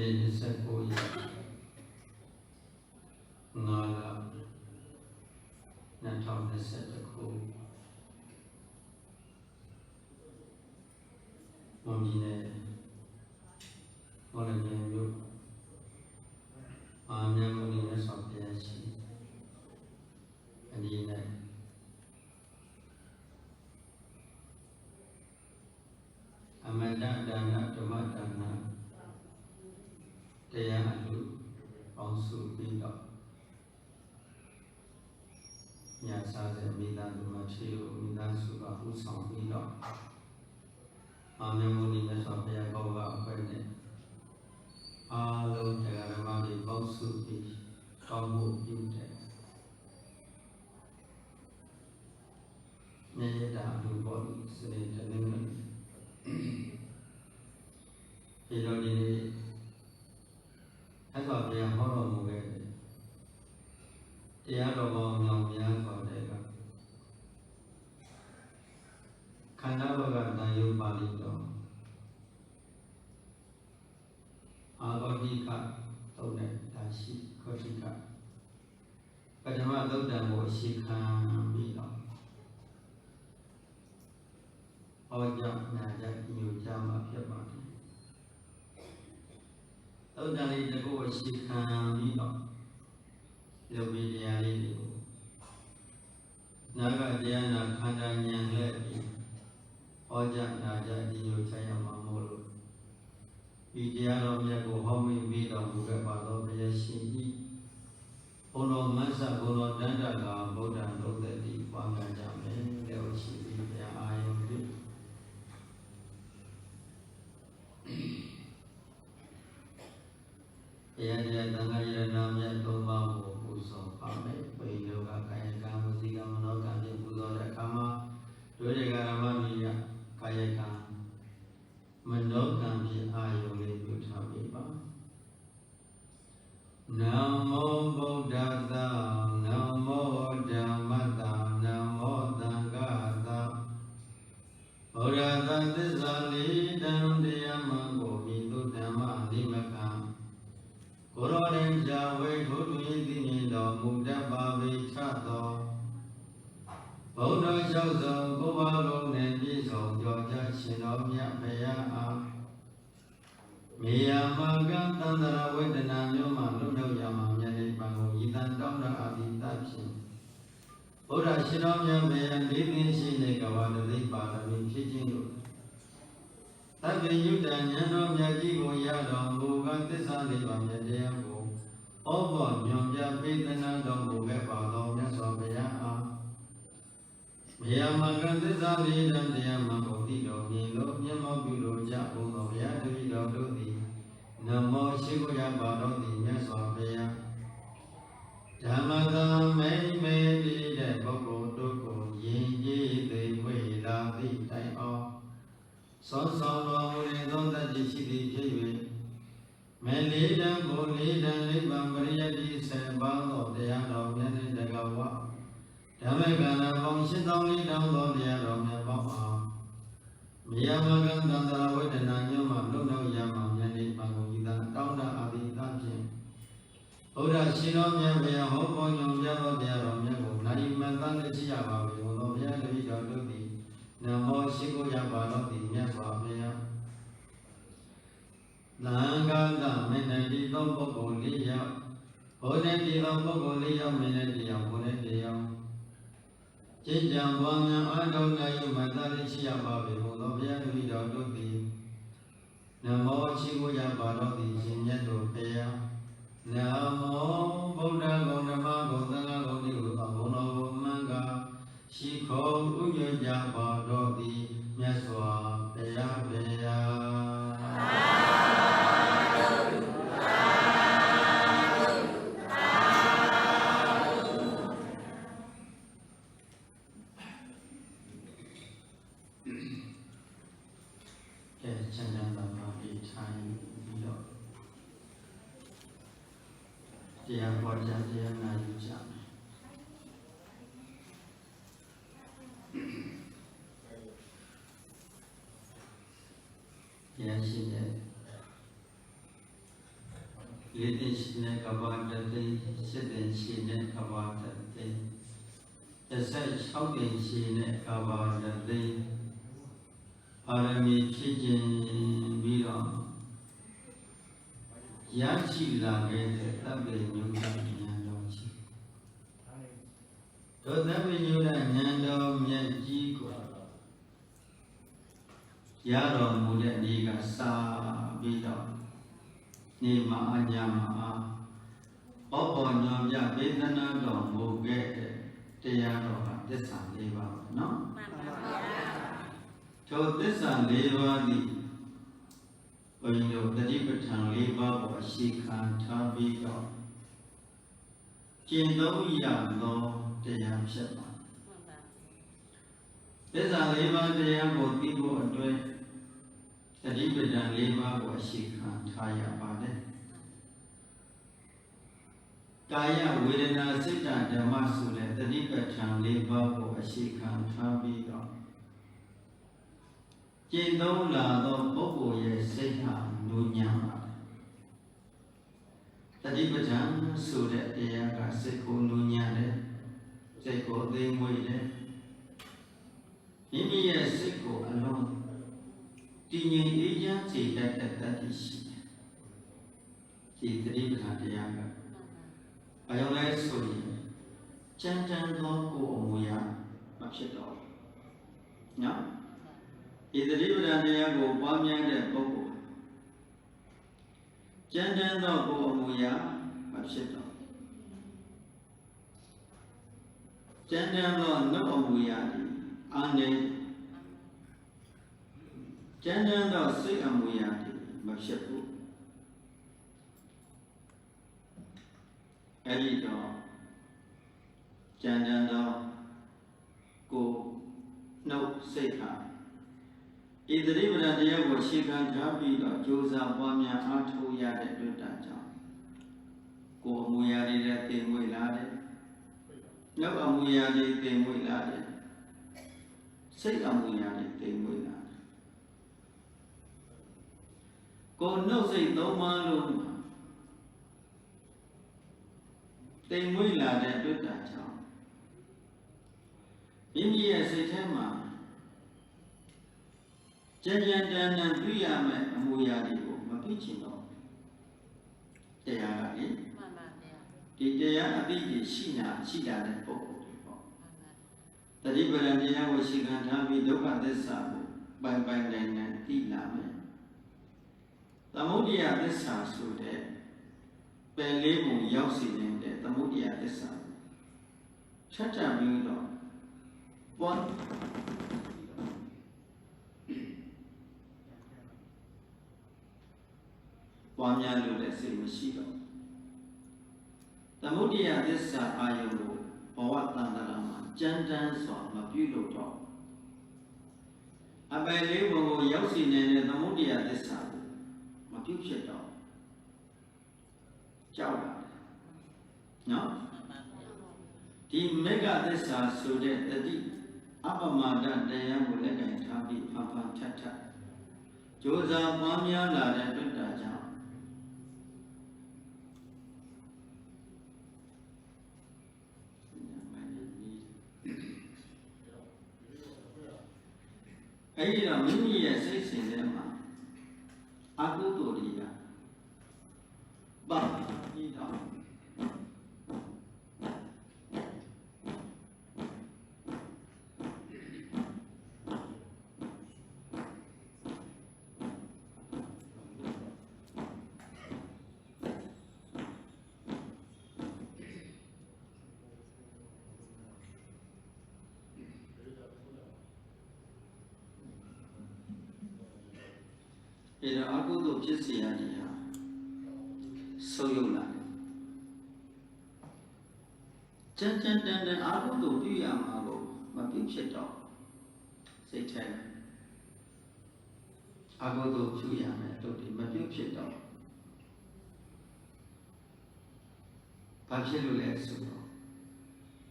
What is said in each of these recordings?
နေ့29ရက်5လ2021ခုမွန်ပြည်နယ်မော်လမြိုင်မြို့အာမြတ်မုနီမြတ်စွာဘုရားရှိအဒီနဲ့အမတဒါနဓမ္မဒါနတရားအလူပေါင်းစုပြီးတော့ညစာတဲ့မိသားစုမှာရှိလို့မိသားစုကဥဆောင်ပြီးတော့အာမြတ်မုနီမြတ်စွာဘုရားကောင်းကအဖွဲ့နဲ့အားလုံးတရားဓမ္မတွေပေါင်းစုပြီးကောင်းမှုပြုတဲ့မြေတာလူပေါ်စနေတနေ့ဒီလိုဒီနေ့အဲ့ဆိုဘုရားဟောတော်မူခဲ့တယ်တရားတော်ပေါင်းမြောင်များစွာတဲ့ကခန္ဓာဘဂတန်ယုပါဠိတော်အာဂေါတိကသုံးတဲ့ဒါရှိခောတိကပထမသုတ်တံကိုအရှိခံပြီးတော့ဟောကြားနာကြားညွှန်ကြားမှာဖြစ်ပါတယ်သုတ်တံလေးတစ်ခုအရှိခံပြီးတော့ယုတ်ပြီးတရားလေးတွေကိုနာဂတရားနာခန္ဓာဉာဏ်နဲ့ပြီးဟောကြားနာကြားညွှန်ကြားရမှာမို့လို့ဒီတရားတော်မြတ်ကိုဟောမိပြီးတော်မူခဲ့ပါသောဘုရားရှင်ကြီးဘုံတော်မဆဘုံတော်တန်တကာဗုဒ္ဓံလုံးသက်တိပွားများကြမယ်လို့ရှိပြီးဘုရားအာယုံပြုတရားတရားသံဃာယနာမြတ်သုံးပါးကိုပူဇော်ပါမယ်။ဘိလောကကာယကံဝစီကံမနောကံဖြင့်ပူဇော်တဲ့အခါမှာဒုတိယကာမမိယကာယကံမနောကံဖြင့်အာယုံလေးပြုထားပြီပါနမောဗုဒ္ဓသာနမောဓမ္မသာနမောသံဃာသာဗုဒ္ဓသာသစ္စာလေးတံတရားမှန်ကိုဤသို့ဓမ္မအဓိမကံကိုရောရင်ဇာဝေထုသူဤသိမြင်တော်မူတတ်ပါပေချသောဗုဒ္ဓလျှောက်သောကိုယ်ပါလုံးနှင့်ပြည့်စုံကြောကြရှင်တော်မြတ်ဘုရားအားမေယမကံသန္တရာဝေဒနာမျိုးမှလွတ်မြောက်ရမှာမြတ်နိဗ္ဗာန်ကိုဤတန်တောင်းတအဘိဓဖြင့်ဗုဒ္ဓရှင်တော်မြတ်ဘုရားလေးသိရှိနေကဝတသိပါရမီဖြစ်ခြင်းတို့သဗ္ဗညုတဉာဏ်တော်မြတ်ကြီးကိုရတော်မူကသစ္စာလေးပါးမြတ်တရားကိုဩဘောညွန်ပြပေးသနာတော်မူခဲ့ပါသောမြတ်စွာဘုရားအားမေယမကံသစ္စာလေးတံတရားမှဘုဒ္ဓတော်မြင်လို့မျက်မှောက်ပြုလို့ကြဘုံတော်ဘုရားတပည့်တော်တို့သည်နမောရှိခိုးရပါတော်သည်မြတ်စွာဘုရားဓမ္မသာမိမ့်မေတိတဲ့ပုဂ္ဂိုလ်တို့ကိုယဉ်ကျေးသိဝေလာသည့်တိုင်အောင်သောဆောင်တော်မူတဲ့သောတတိရှိသည်ဖြစ်၍မေလေးတံကိုလေးတံနိဗ္ဗာန်ပရိယတိဆေပါသောတရားတော်မြတ်နှင့်တကဝဓမ္မကန္နာပေါင်း8400သောတရားတော်မြတ်ပေါင်းအားမေယမကံသန္တရာဝေဒနာညောမှလုံလောက်ရမှာမြတ်နိဗ္ဗာန်ကိုဤသာတောင်းတအဘိဓဖြင့်ဘုရားရှင်တော်မြတ်ဘုရားဟောပေါ်ညွန်ပြသောတရားတော်မြတ်ကိုနိုင်မှန်သားလက်ရှိရပါပြီဘုရားဘုရားတပည့်တော်တို့သည်နမောရှိခိုးရပါတော်သည်မြတ်စွာဘုရားသံဃာတမေနတိသောပုဂ္ဂိုလ်၄ယောက်ဘုရားတိသောပုဂ္ဂိုလ်၄ယောက်မေနတိယောက်ဘုရားတိယောက်ကျင့်ကြံပွားများအားထုတ်နိုင်မှသာလေးရှိရပါပြီဘုရားဘုရားတပည့်တော်တို့သည်နမောရှိခိုးရပါတော်သည်ရှင်မြတ်တို့ဘုရားနမောဗုဒ္ဓဂုဏဓမ္မဂုဏသံဃာဂုဏ်ဒီဟုသောဘုံတော်ကိုမှန်ကားရှိခိုးဥညွှန်ကြပါတော်သည်မြတ်စွာဘုရားဘုရားချမ်းသာပါပြီထိုင်ပြီးတော့တရားဟောကြားတရားနာယူကြမယ်တရားရှိတဲ့ Lady Shine Kabadate, Sidin Shine Kabadate, the such Hogan Shine Kabadate, Arami Chijin Bidon, Yachi Lagate, Tabi Nuka. Đó là vì như là nhân đâu nhận chi của giá rồi một đệ đi cả xa bị đó nhưng mà anh nhà mà ở bỏ nhóm nhà bên thân nó đổ một ghệ thì giá rồi là tiết sản đi vào nó cho tiết sản đi vào thì bây giờ ta đi bắt thằng đi vào bỏ xí khăn thả bị đó chiến đấu giảm đóတရားဖြစ်ပါသစ္စာ၄ပါးတရားကိုသိဖို့အတွက်တတိပဒံ၄ပါးကိုအရှိခံထားရပါတယ်ကာယဝေဒနာစိတ်ဓမ္မဆိုတဲ့တတိပဋ္ဌာန်၄ပါးကိုအရှိခံထားပြီးတော့ကျင့်သုံးလာသောပုဂ္ဂိုလ်ရဲ့စိတ်ဟာနူညံ့ပါတယ်တတိပဋ္ဌာန်ဆိုတဲ့တရားကစိတ်ကိုနူညံ့တယ်စိတ်ကိုသိမွေ့တယ်မိမိရဲ့စိတ်ကိုအလုံးတည်ငြိမ်အေးချမ်းစေတတ်တဲ့တတ်ရှိတယ်ဒီသတိပဋ္ဌာန်တရားကဘာကြောင့်လဲဆိုရင်ကြမ်းတမ်းသောကိုယ်အမူအရာမဖြစ်တော့ဘူးနော်ဒီသတိပဋ္ဌာန်တရားကိုပွားများတဲ့ပုဂ္ဂိုလ်ကြမ်းတမ်းသောကိုယ်အမူအရာမဖြစ်တော့ကျန်တဲ့သောနှုတ်အမူအရာတွေအာနေကျန်တဲ့သောစိတ်အမူအရာတွေမဖြစ်ဘူးအဲ့ဒီတော့ကျန်တဲ့သောကိုနှုတ်စိတ်ဟာဤသတိပဋ္ဌာန်တရားကိုရှင်းခံထားပြီးတော့ကြိုးစားပွားများအားထုတ်ရတဲ့အတွက်ကြောင့်ကိုယ်အမူအရာတွေနဲ့သိမွေ့လာတယ်နှုတ်အမူအရာတွေသိမွေ့လာတယ်စိတ်အမူအရာတွေသိမွေ့လာတယ်ကိုယ်နှုတ်စိတ်သုံးပါးလုံးသိမွေ့လာတဲ့အတွက်ကြောင့်မိမိရဲ့စိတ်ထဲမှာကြံ့ကြံ့တန်တန်ပြုရမယ်အမူအရာတွေကိုမပြုချင်တော့တရားကလေမှန်ပါဗျာဒီတရားအသိဉာဏ်ရှိလာတဲ့ပုဂ္ဂိုလ်တွေပေါ့တတိပဒံတရားကိုရှိခံထားပြီးဒုက္ခသစ္စာကိုပိုင်ပိုင်နိုင်နိုင်သိလာမယ်သမုဒယသစ္စာဆိုတဲ့ပယ်လေးပုံရောက်စီနေတဲ့သမုဒယသစ္စာဖြတ်တပြီးတော့ပွားများလို့တဲ့စိတ်မရှိတော့သမုဒယသစ္စာအာယုကိုဘဝတန်တရာမှာကြမ်းတမ်းစွာမပြုလို့တော့အပယ်လေးပုံကိုရောက်စီနေတဲ့သမုဒယသစ္စာကိုမပြုဖြစ်တော့ကြောက်လာတယ်နော်ဒီမေဃသစ္စာဆိုတဲ့တတိအပမဒတရားကိုလက်ကင်ထားပြီးဖန်ဖန်ထပ်ထပ်ကြိုးစားပွားများလာတဲ့တွေ့တာကြောင့်အဲ့ဒီတော့မိမိရဲ့စိတ်စဉ်ထဲမှာအကုသိုလ်တွေကပါပြီးတော့ဒီတော့အကုသိုလ်ဖြစ်စေရတဲ့ဟာဆုံးယုံလာတယ်ကြမ်းကြမ်းတန်တန်အကုသိုလ်ပြုရမှာကိုမပြုဖြစ်တော့စိတ်ထဲအကုသိုလ်ပြုရမယ်တို့ဒီမပြုဖြစ်တော့ဘာဖြစ်လို့လဲဆိုတော့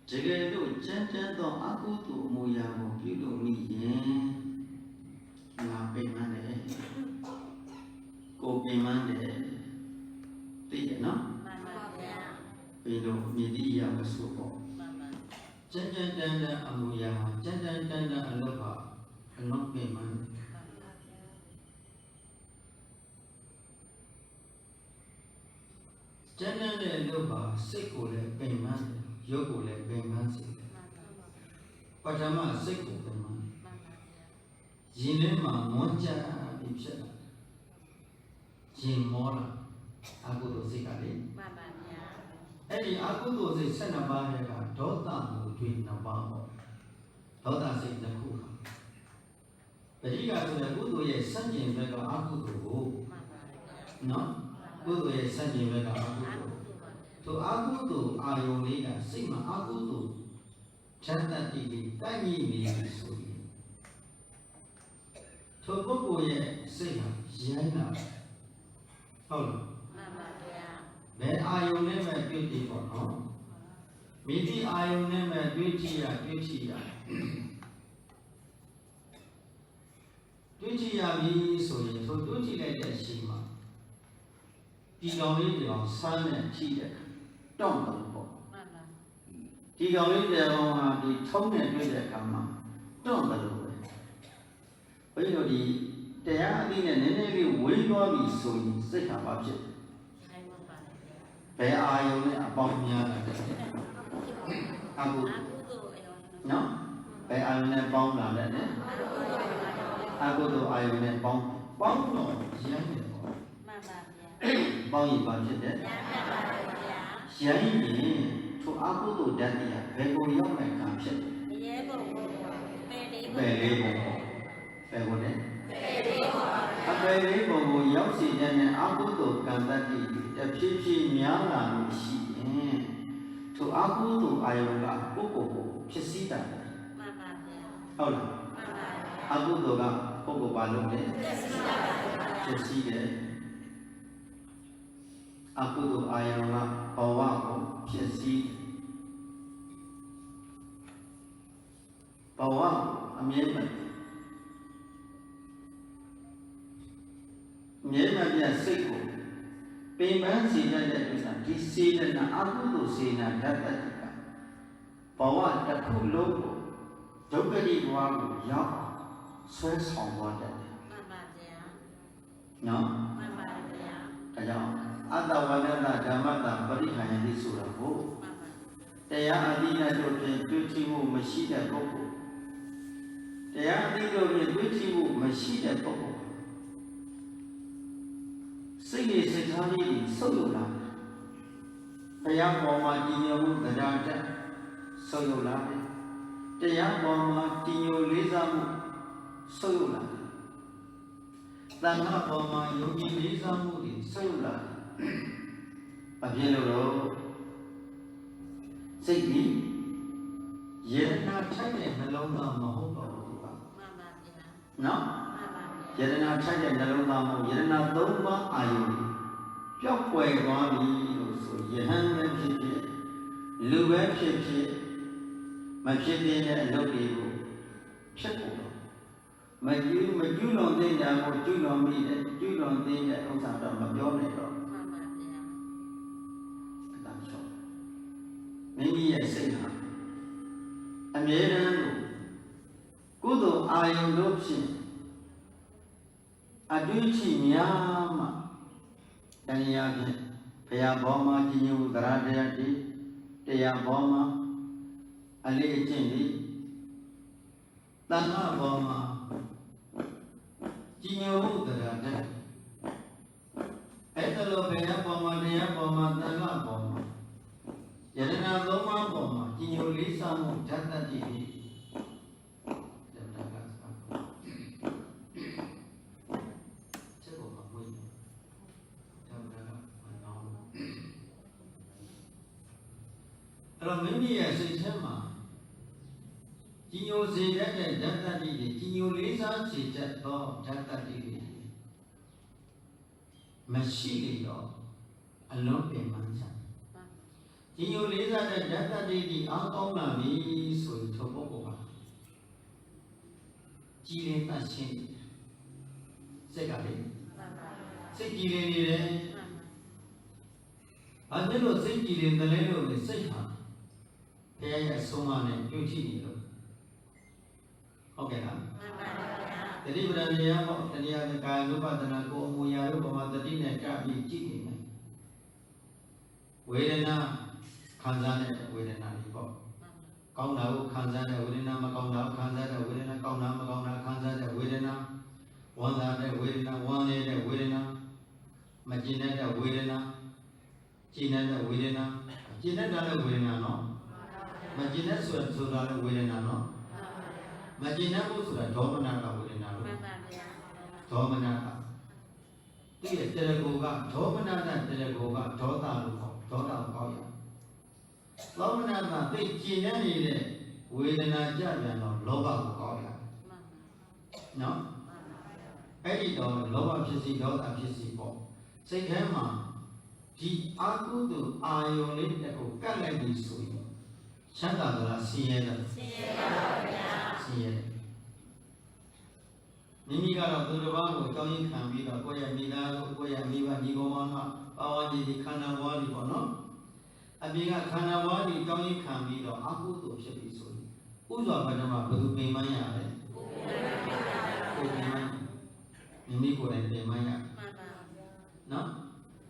တကယ်လို့ကြမ်းတမ်းသောအကုသိုလ်အမူအရာကိုပြုလို့မိရင်ငါပင်မနဲ့ကိုပင်မနဲ့သိရ số chân chân chân chân ở mùa già chân chân chân chân ở lớp họ nó về mà chân chân để lớp họ xích cổ lại về mà yếu cổ lại về mà xích và cho mà xích cổ về mà gì nên mà muốn cha bị chết gì mua là aku tu xích cả điအဲ့ဒီအကုသိုလ်စိတ်12ပါးရဲ့ကဒေါသမှုတွေ2ပါးပေါ့ဒေါသစိတ်တစ်ခုဟာပရိက္ခဆိုတဲ့ကုသိုလ်ရဲ့စံကျင်ဘက်ကအကုသိုလ်ကိုနော်ကုသိုလ်ရဲ့စံကျင်ဘက်ကအကုသိုလ်သူအကုသိုလ်အာယုန်လေးကစိတ်မှာအကုသိုလ်ချမ်းသာတည်ပြီးတိုက်မိနေပြီဆိုရင်သူပုဂ္ဂိုလ်ရဲ့စိတ်ဟာရိုင်းတာဟုတ်လားဘယ်အာယုန်နဲ့ပဲတွေ့ကြည့်ပေါ့နော်မိတိအာယုန်နဲ့ပဲတွေ့ကြည့်ရပြီဆိုရင်ဆိုတွေ့ကြည့်လိုက်တဲ့အချိန်မှာဒီကောင်လေးတောင်ဆန်းနဲ့ထိတဲ့တောင့်တယ်ပေါ့ဒီကောင်လေးတောင်ဟာဒီထုံးနဲ့တွေ့တဲ့အခါမှာတောင့်တယ်လို့ပဲဘယ်လိုဒီတရားအသိနဲ့နည်းနည်းလေးဝေးသွားပြီဆိုရင်စိတ်ဟာဘာဖြစ်ဘယ်အာယုန်နဲ့အပေါင်းများတာလဲအခုနော်ဘယ်အာယုန်နဲ့ပေါင်းလာလဲအခုတို့အာယုန်နဲ့ပေါင်းတော့ရမ်းတယ်ပေါ့မှန်ပါဗျာပေါင်းရင်ဘာဖြစ်တယ်ရမ်းရင်ထိုအခုတို့ဓာတ်တရားဘယ်ကိုရောက်မှကံဖြစ်တယ်ရဲဘုံပဲလေးဘုံဘယ်ကိုလဲအပေလေးဘုံကိုရောက်စီတဲ့အခုတို့ကံတတ်တည်တဖြည်းဖြည်းများလာလို့ရှိရင်ထိုအခုတို့အာယုန်ကကိုဖြစ်စည်းတာမှန်ပါဗျာဟုတ်လားမှန်ပါအခုတို့ကကိုယ်ဘာလုပ်လဲဖြစ်စည်းတယ်အခုတို့အာယုန်ကဘဝကိုဖြစ်စည်းဘဝအမြဲတမ်းမြဲမြတ်စိတ်ကိုပင်ပန်းစေတတ်တဲ့ဥစ္စာဒီစေတနာအကုသိုလ်စေနာဓာတ်တတိကဘဝတစ်ခုလုံးကိုဒုက္ခတိဘဝကိုရောက်ဆွဲဆောင်သွားတတ်တယ်မှန်ပါဗျာနော်မှန်ပါဗျာဒါကြောင့်အတ္တဝနတဓမ္မတာပရိက္ခယတိဆိုတာကိုမှန်ပါတရားအတိအကျဖြင့်တွေ့ထိမှုမရှိတဲ့ပုဂ္ဂိုလ်တရားအတိအကျဖြင့်တွေ့ထိမှုမရှိတဲ့ပုဂ္ဂိုလ်စိတ်ရဲ့စိတ်ထားလေးဆုပ်ယုတ်လာဘုရားပေါ်မှာကြည်ညိုမှုတရားတက်ဆုပ်ယုတ်လာတရားပေါ်မှာကြည်ညိုလေးစားမှုဆုပ်ယုတ်လာသံဃာပေါ်မှာယုံကြည်လေးစားမှုတွေဆုပ်ယုတ်လာအပြည့်လို့စိတ်ကြီးယေနာထိုက်တဲ့နှလုံးသားမဟုတ်တော့ဘူးပါမှန်ပါဗျာနော်ယတနာထိုက်တဲ့နှလုံးသားမဟုတ်ယတနာ3ပါးအာယုန်ပျောက်ကွယ်သွားပြီလို့ဆိုယဟန်ပဲဖြစ်ဖြစ်လူပဲဖြစ်ဖြစ်မဖြစ်တဲ့အလုပ်တွေကိုဖြစ်ပေါ်တော့မကျူးလွန်တဲ့ညာကိုကျူးလွန်မိတဲ့ကျူးလွန်တဲ့ဥစ္စာတော့မပြောနဲ့တော့မှန်ပါဗျာအတန်းချောမိမိရဲ့စိတ်ဟာအမြဲတမ်းကုသိုလ်အာယုန်တို့ဖြင့်အတွေ့အကြုံများမှတရားဖြင့်ဘုရားဘောမှာကြီးညိုတရားတရားဒီတရားဘောမှာအလေးအကျင့်ဒီတဏှာဘောမှာကြီးညိုတရားတဲ့အဲ့ဒါလိုဘုရားဘောမှာတရားဘောမှာတဏှာဘောမှာယတနာသုံးပါးဘောမှာကြီးညိုလေးစားမှုဓာတ်တတ်ကြည့်အဲ့တော့မိမိရဲ့စိတ်ထဲမှာကြီးညိုစေတတ်တဲ့ဓာတ်တတိတွေကြီးညိုလေးစားစေတတ်သောဓာတ်တတိတွေမရှိလေတော့အလုံးပင်မှန်းစားကြီးညိုလေးစားတဲ့ဓာတ်တတိတွေအားကောင်းလာပြီဆိုရင်ထိုပုဂ္ဂိုလ်ဟာကြည်လင်တတ်ရှင်းစိတ်ကလေစိတ်ကြည်လင်နေတယ်ဘာဖြစ်လို့စိတ်ကြည်လင်တယ်လဲလို့စိတ်ဟာ Kaya sumane yuji itu. Oke lah. Jadi berarti ya kok tadi ada kaya lupa tenaga umuya lupa mata di neka yuji ini. Wedena kanzane wedena lipo. Kau nahu kanzane wedena ma kau nahu kanzane wedena kau nahu ma kau nahu kanzane wedena. Wanda de wedena wande de wedena. Majina de wedena. Cina de wedena. Cina de wedena no. Majina sudah ada wedena no. Majina pun sudah domina ka wedena no. Domina ka. Dia telegoga domina dan telegoga domina lu kau domina kau ya. Domina ka tu Cina ni le wedena jadi no loba kau ya. No. Ini dah loba pesi domina pesi kau. Sekarang di aku tu ayo ni aku kan lagi sui. Canda adalah siapa? Siapa. Mimi kalau tu orang kau yang kami dah, kau yang mina, kau yang miwa ni kau mana, awak jadi khana wali kono. Abiga khana wali kau yang kami dah, aku tu siapa sui. Ujar pada mana betul pemanya ada. Mimi kau yang pemanya. No?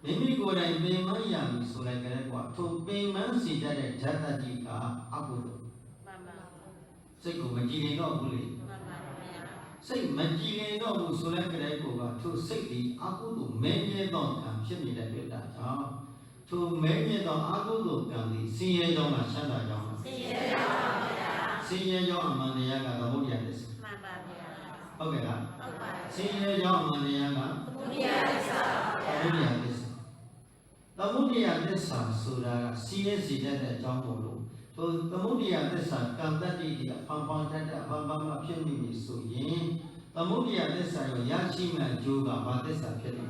Mimi kau yang pemanya misalnya kerana kau tu pemanya si jadi jatah jika aku tu. Saya kau menjadi no boleh. Saya menjadi no misalnya kerana kau tu sekali aku tu menjadi no kan siapa yang beda jauh. Tu menjadi no aku tu kan di siapa jauh macam mana jauh. Siapa jauh mana yang kata mulia des. Okey lah. Siapa jauh mana yang kata mulia des. Kemudian desa sudah sia-sia dan jauh. So kemudian desa kandati dia pampang ada pampang apa ni suyi. Kemudian desa yang yakin juga pada desa kiri.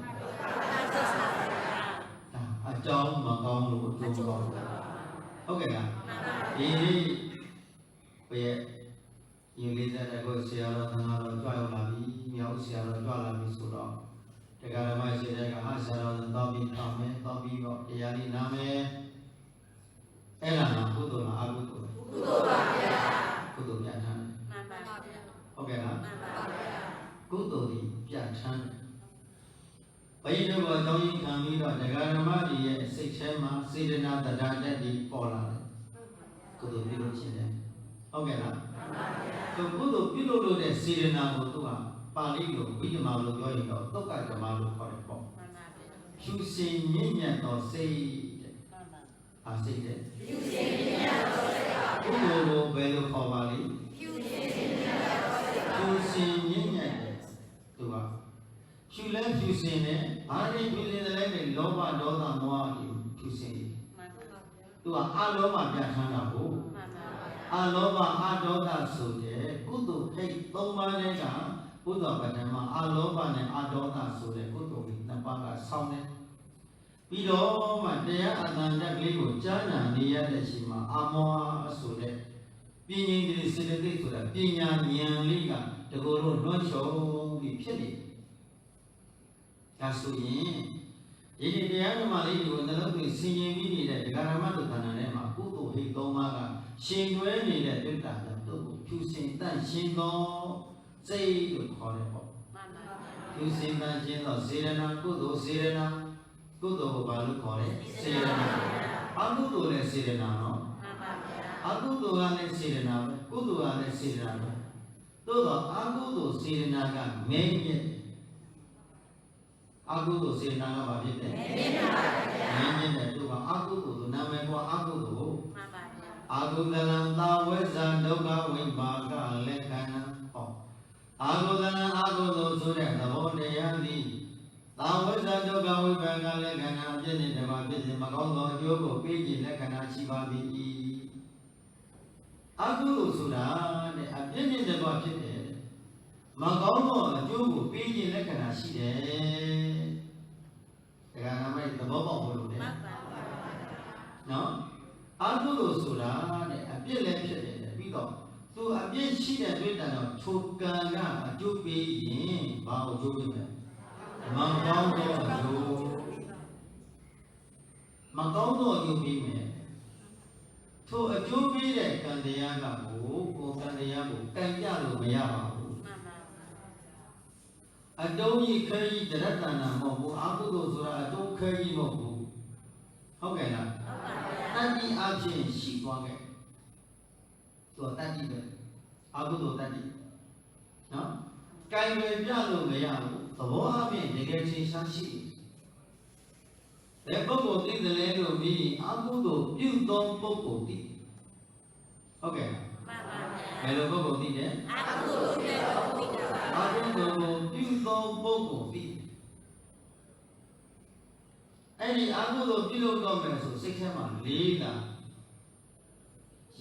Jauh makam lu jauh. Okey lah. Ini ini ada kau siapa tengah jual lagi, miau siapa jual lagi sudah. Jika ramai sedang hasil tapi kami kok jadi nama enak kudu lah aku tu kudu biasa okey lah kudu di biasa bayi tu kalau jauh kami dah jika ramai dia seksama sedena terjadi di pola kudu bilu cina okey lah so kudu bilu deh sedena kudu ah Pali lo, kita malu jauh itu, tu kan malu korek pok. Fusin ni to say, asik deh. Kudu lo belu kawali. Fusin ni tu ah. Fulan fusin ni, hari fusin ni loba dosa mua fusin. Tu ah, aloba biasa nabu. Aloba adoda sude, kudu hei tomba ni kan. Buddha pada mana aloba ni adoda sudah kudu nampak saune. Bila mana ananda keliru jana ni ada cima amwa sudah. Pinya diri sendiri sudah pinya yang liga tegurun nonsho di piani. Kasunya ini dia nama liru dalam tu siapa ni dia negara mana tu tanah ni mak kudu hidup maka sendiri ni dia tidak tu kusin dan sendiri. 这就考虑好，有些担心到谁人呢？古多谁人呢？古多把路考虑谁人呢？阿古多嘞谁人呢？阿古多阿嘞谁人呢？古多阿嘞谁人呢？都到阿古多谁人那个每年，阿古多谁人那个把别的，每年的都把阿古多都拿来过阿古多，阿古多人大为啥都搞为嘛个来看呢？ Aku sudah tahu dia ni. Tahu saja kau bangga lekana jadi dewa jadi makau kau juga pergi lekana ciba di. Aku sudah ni jadi dewa jadi makau kau juga pergi lekana ciba. Sekarang nama itu bawa bolu deh. No, aku sudah ni jadi lekana jadi. Tu abis sih dia dah cukai lah, cukai ni, bau cukai ni. Makau tu cukai ni. ထိုအကျိုးပေးတဲ့ကံတရားကကိုကံတရားကိုကံကြလို့မရပါဘူးအတုံးကြီးခဲကြီးတရတနာမဟုတ်ဘူးအကုသိုလ်ဆိုတာအတုံးခဲကြီးမဟုတ်ဘူးဟုတ်ကဲ့လားတတ္တိအဖြစ်ရှိသွားခဲ့သူတတ္တိပဲအကုသိုလ်တတ္တိနော်ကံပဲပြလို့မရဘူးသဘောအပြင်တကယ်ချင်းရှားရှိတယ်ပုဂ္ဂိုလ်သိတယ်လေလို့ပြီးအကုသိုလ်ပြုသောပုဂ္ဂိုလ်သိဟုတ်ကဲ့မှန်ပါဗျာဘယ်လိုပုဂ္ဂိုလ်သိတယ်အကုသိုလ်ပြုသောပုဂ္ဂိုလ်အကုသိုလ်ကိုပြုသောပုဂ္ဂိုလ်သိအဲ့ဒီအကုသိုလ်ပြုလို့တော့မယ်ဆိုစိတ်ထဲမှာလေးလာ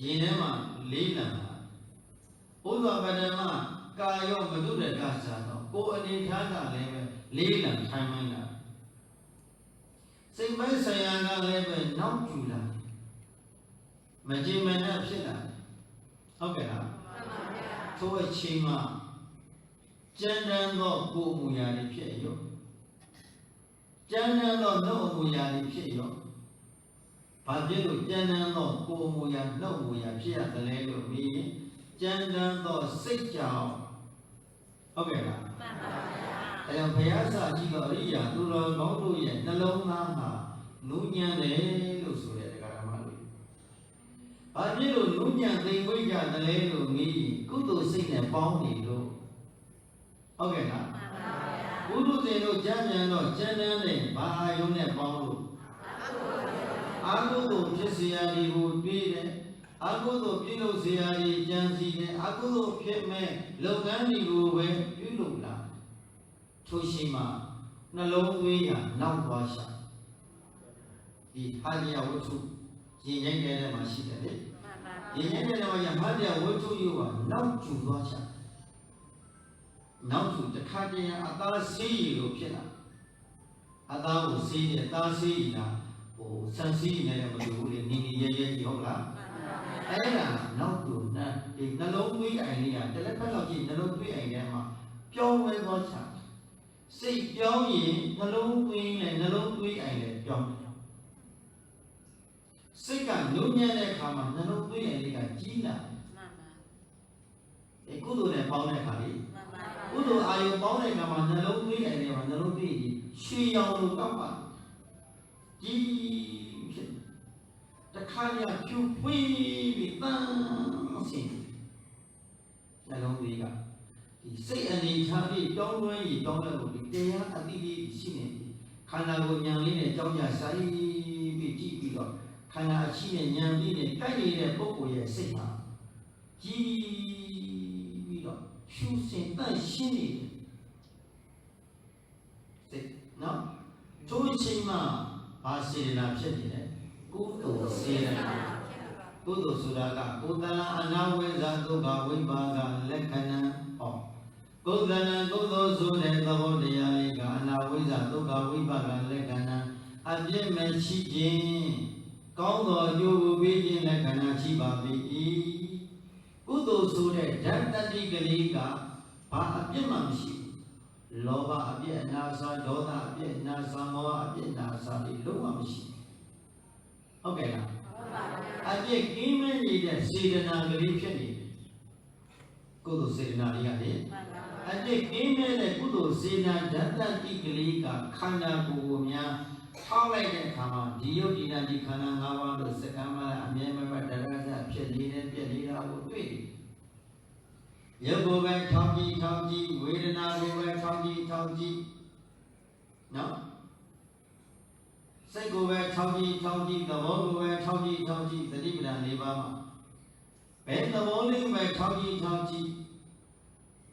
ရင်ထဲမှာလေးလာဥဒ္ဓပဒမကာယောမတုရကစားတော့ကိုယ်အနေထားကလည်းပဲလေးလာထိုင်မှန်းလာစိတ်ပိုင်းဆိုင်ရာကလည်းပဲနောက်ကျူလာမကြည်မနဲ့ဖြစ်လာဟုတ်ကဲ့လားမှန်ပါဗျာထိုအချိန်မှာကျမ်းတမ်းသောကိုယ်မူရာတွေဖြစ်ရောကျမ်းတမ်းသောနှုတ်မူရာတွေဖြစ်ရောဘာဖြစ်လို့ကျမ်းတမ်းသောကိုယ်မူရာနှုတ်မူရာဖြစ်ရတယ်လဲလို့ပြီးရင်ကျမ်းတမ်းသောစိတ်ကြောင့်ဟုတ်ကဲ့လားမှန်ပါဗျာအဲကြောင့်ဘုရားစာကြည့်တော့အရိယာသူတော်ကောင်းတို့ရဲ့နှလုံးသားမှာနူးညံ့တယ်လို့ဆိုတဲ့ဓမ္မလို့ဘာဖြစ်လို့နူးညံ့သိမ်မွေ့ကြတယ်လဲလို့မေးရင်ကုသိုလ်စိတ်နဲ့ပေါင်းနေလို့ဟုတ်ကဲ့လားမှန်ပါဗျာဘုဒ္ဓဇင်တို့ကျမ်းပြန်တော့ကျမ်းတမ်းနဲ့ဘာအာယုံနဲ့ပေါင်းလို့အာဟုသို့ဖြစ်เสียဒီကိုတွေးတယ်အာဟုသို့ပြုလုပ်เสียဒီကြံစီတယ်အာဟုသို့ဖြစ်မဲ့လုပ်ငန်းတွေကိုပဲပြုလုပ်လာထိုရှိမှနှလုံးသွေးရနောက်သွားရှာဒီဟာရဝတ္ထုရင်ငိမ့်တဲ့မှာရှိတယ်လေရင်ငိမ့်တဲ့မှာရဟာရဝတ္ထုယူကနောက်ကျူသွားရှာနောက်ကျူတခါတည်းအသားဆေးရည်လို့ဖြစ်လာအသားကိုဆေးတယ်အသားဆေးရည်လားဟိုဆန်ဆေးရည်နဲ့လည်းမတူဘူးလေနင်းနေရဲရဲကြီးဟုတ်လားအဲ့ဒါနောက်ကျူနဲ့ဒီနှလုံးသွေးအိုင်လေးကတလက်ဖက်လောက်ကြည့်နှလုံးသွေးအိုင်ထဲမှာပြောင်းလဲသွားချာစိတ်ပြောင်းရင်နှလုံးသွင်းနဲ့နှလုံးသွေးအိုင်လည်းပြောင်းတယ်စိတ်ကညှို့ညံ့တဲ့အခါမှာနှလုံးသွေးအိုင်လေးကကြီးလာမှန်ပါအဲကုသိုလ်နဲ့ပေါင်းတဲ့အခါလေးမှန်ပါကုသိုလ်အာယုပေါင်းတဲ့အခါမှာနှလုံးသွေးအိုင်လေးမှာနှလုံးသွေးကြီးရွှေရောင်လိုတောက်ပါကြီးဖြစ်တခါရကျူပွေးပြီးတန်းစင်နှလုံးသွေးကဒီစိတ်အနေထားလေးတောင်းလွှဲကြီးတောင်းလဲလို့ဒီတရားအတိအကျရှိနေပြီခန္ဓာကိုယ်ဉာဏ်လေးနဲ့ကြောင်းကြဆိုင်ပြီးကြည့်ပြီးတော့ခန္ဓာအရှိနဲ့ဉာဏ်လေးနဲ့တိုက်နေတဲ့ပုဂ္ဂိုလ်ရဲ့စိတ်ဟာကြည်ပြီးတော့ရှုစင်တန့်ရှင်းနေတယ်စိတ်နော်ထိုအချိန်မှာဘာစေတနာဖြစ်နေလဲကုသိုလ်စေတနာကုသိုလ်ဆိုတာကကိုယ်တဏ္ဍအနာဝိဇ္ဇာဒုက္ခဝိပါကလက္ခဏာဟောကုသလံကုသိုလ်ဆိုတဲ့သဘောတရားလေးကအနာဝိဇ္ဇာဒုက္ခဝိပါကလက္ခဏာအပြည့်မရှိခြင်းကောင်းသောအကျိုးကိုပေးခြင်းလက္ခဏာရှိပါ၏ကုသိုလ်ဆိုတဲ့ဓာတ်တတိကလေးကဘာအပြည့်မှမရှိဘူးလောဘအပြည့်အနာစာဒေါသအပြည့်အနာစာမောဟအပြည့်အနာစာတွေလုံးဝမရှိဟုတ်ကဲ့လားအပြည့်ကင်းမဲ့နေတဲ့စေတနာကလေးဖြစ်နေတယ်ကုသိုလ်စေတနာလေးရတယ်အပြည့်ကင်းမဲ့တဲ့ကုသိုလ်စေတနာဓာတ်တတိကလေးကခန္ဓာကိုယ်ကိုများထောက်လိုက်တဲ့အခါမှာဒီယုတ်ဒီနာဒီခန္ဓာ၅ပါးလို့စကမ်းမအမြဲမပြတ်တရားဖြစ်နေတဲ့ပြည့်နေတာကိုတွေ့တယ်။ရုပ်ကိုပဲထောက်ကြည့်ဝေဒနာကိုပဲထောက်ကြည့်နော်စိတ်ကိုပဲထောက်ကြည့်သဘောကိုပဲထောက်ကြည့်သတိပဋ္ဌာန်၄ပါးမှာဘယ်သဘောလေးပဲထောက်ကြည့်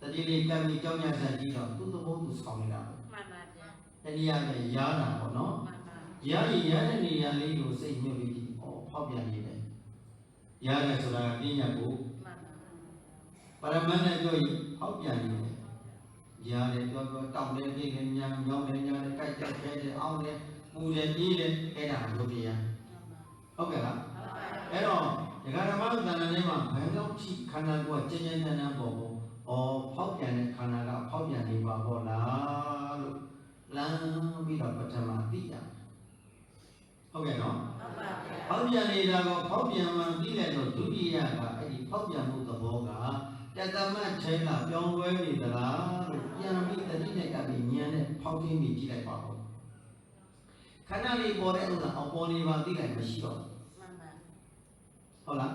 တတိလေးကံကြီးကြောင်းရဆက်ကြည့်တော့သူ့သဘောသူဆောင်နေတာမှန်ပါဗျာတတိယကရားတာပေါ့နော်ရားတဲ့နေရာလေးကိုစိတ်ညှို့ပြီးဟောဖောက်ပြန်နေတယ်ရားတယ်ဆိုတာကပညာကိုပရမတ်နဲ့ပြောရင်ဖောက်ပြန်နေတယ်ရားတယ်ပြောတောင်းတယ်ပြင်းတယ်ညောင်းတယ်ကြိုက်တယ်ခဲတယ်အောင်းတယ်ပူတယ်ပြေးတယ်အဲ့ဒါဘုရားဟုတ်ကဲ့လားအဲ့တော့ဒကာဓမ္မသဏ္ဍာန်ထဲမှာဘယ်လောက်ထိခန္ဓာကိုယ်ကကျဉ်းတန်းပေါ်ပေါ်ဖောက်ပြန်တဲ့ခန္ဓာကဖောက်ပြန်နေပါဘောလားလို့လမ်းပြီးတော့ပထမသိရဟုတ်ကဲ့နော်ဟုတ်ပါဗျာဖောက်ပြ ပြန်နေတာကဖောက်ပြန်မှပြီးလိုက်တော့ဒုတိယကအဲ့ဒီဖောက်ပြန်မှုသဘောကတတမတ်ထဲကပြောင်းလဲနေသလားလို့ပြန်ပြီးတတိနဲ့ကပြီးဉာဏ်နဲ့ဖောက်ทิ้ပြီးကြည့်လိုက်ပါဦးခဏလေးပေါ်တဲ့ဥစ္စာအပေါ်နေပါသိလိုက်မရှိတော့ဟုတ်လား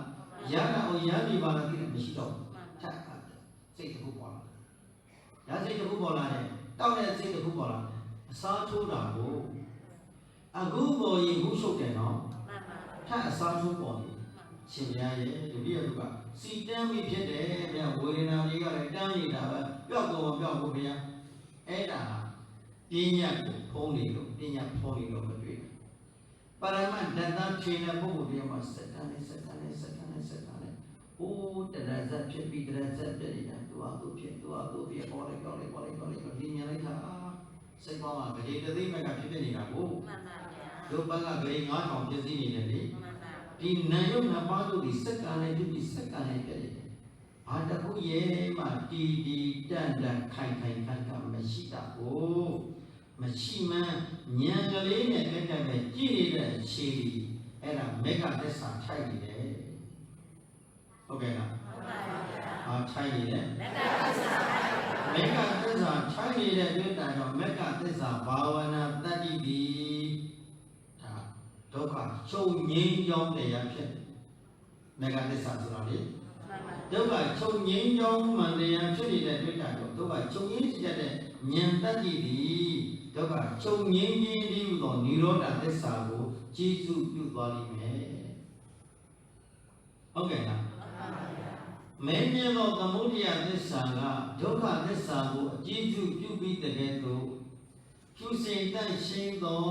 ရတာအောင်ရနေပါလားသိလိုက်မရှိတော့ထပ်စိတ်တစ်ခုပေါ်လာရစိတ်တစ်ခုပေါ်လာတယ်တောက်တဲ့စိတ်တစ်ခုပေါ်လာတယ်အစားထိုးတာကိုအခုပေါ်ရင်ခုရှုပ်တယ်နော်ထပ်အစားထိုးပေါ်နေရှင်ဘုရားရဲ့တပည့်တို့ကစီတန်းပြီးဖြစ်တယ်ဗျာဝေဒနာတွေကလည်းတန်းနေတာပဲပျောက်ကုန်ပျောက်ကုန်ဗျာအဲ့ဒါပညာကိုဖုံးနေလို့ပညာဖုံးနေလို့မတွေ့ဘူးပါရမတ်ဓာတ်ထင်တဲ့ပုဂ္ဂိုလ်တွေမှာစက္ကန့်နဲ့ဟိုးတရဇတ်ဖြစ်ပြီးတရဇတ်ပြည့်နေတာသူ့ဖြစ်ပေါ်လိုက်ဒီဉာဏ်လိုက်တာစိတ်ပေါ်မှာဂရေတသိမကဖြစ်နေတာကိုမှန်ပါဗျာတို့ဘက်ကဂရေ9000ပြည့်စည်နေတယ်လေမှန်ပါဒီနာယုတ်နှစ်ပါးတို့ဒီစက္ကန့်နဲ့ဖြစ်ပြီးစက္ကန့်နဲ့ပြည့်နေတယ်ဘာတခုရဲ့မှတီတန်ခိုင်မရှိတာကိုမရှိမှဉာဏ်ကလေးနဲ့တက်တက်ပဲကြည့်နေတဲ့ခြေအဲ့ဒါမေဃသစ္စာထိုက်နေတယ်ဟုတ်ကဲ့လားဟုတ်ပါဗျာထိုက်နေတယ်မေဃသစ္စာထိုက်နေတဲ့တွေ့တာတော့မေဃသစ္စာဘာဝနာတတ္တိတိဒါဒုက္ခချုပ်ငြိမ်းကြောင်းတရားဖြစ်မေဃသစ္စာဆိုတာလေဒုက္ခချုပ်ငြိမ်းကြောင်းမှန်တရားဖြစ်နေတဲ့တွေ့တာတော့ဒုက္ခချုပ်ငြိမ်းစေတဲ့ဉာဏ်တတ္တိတိဒုက္ခချုပ်ငြိမ်းခြင်းဒီဟူသောនិရောဓသစ္စာကိုကြည်စုပြုသွားလိမ့်မယ်ဟုတ်ကဲ့လားမင်းမြတ်သောသမုဒိယသစ္စာကဒုက္ခသစ္စာကိုအကြည့်ပြုပြီးတကယ်တော့ဖြူစင်တန့်ရှင်းသော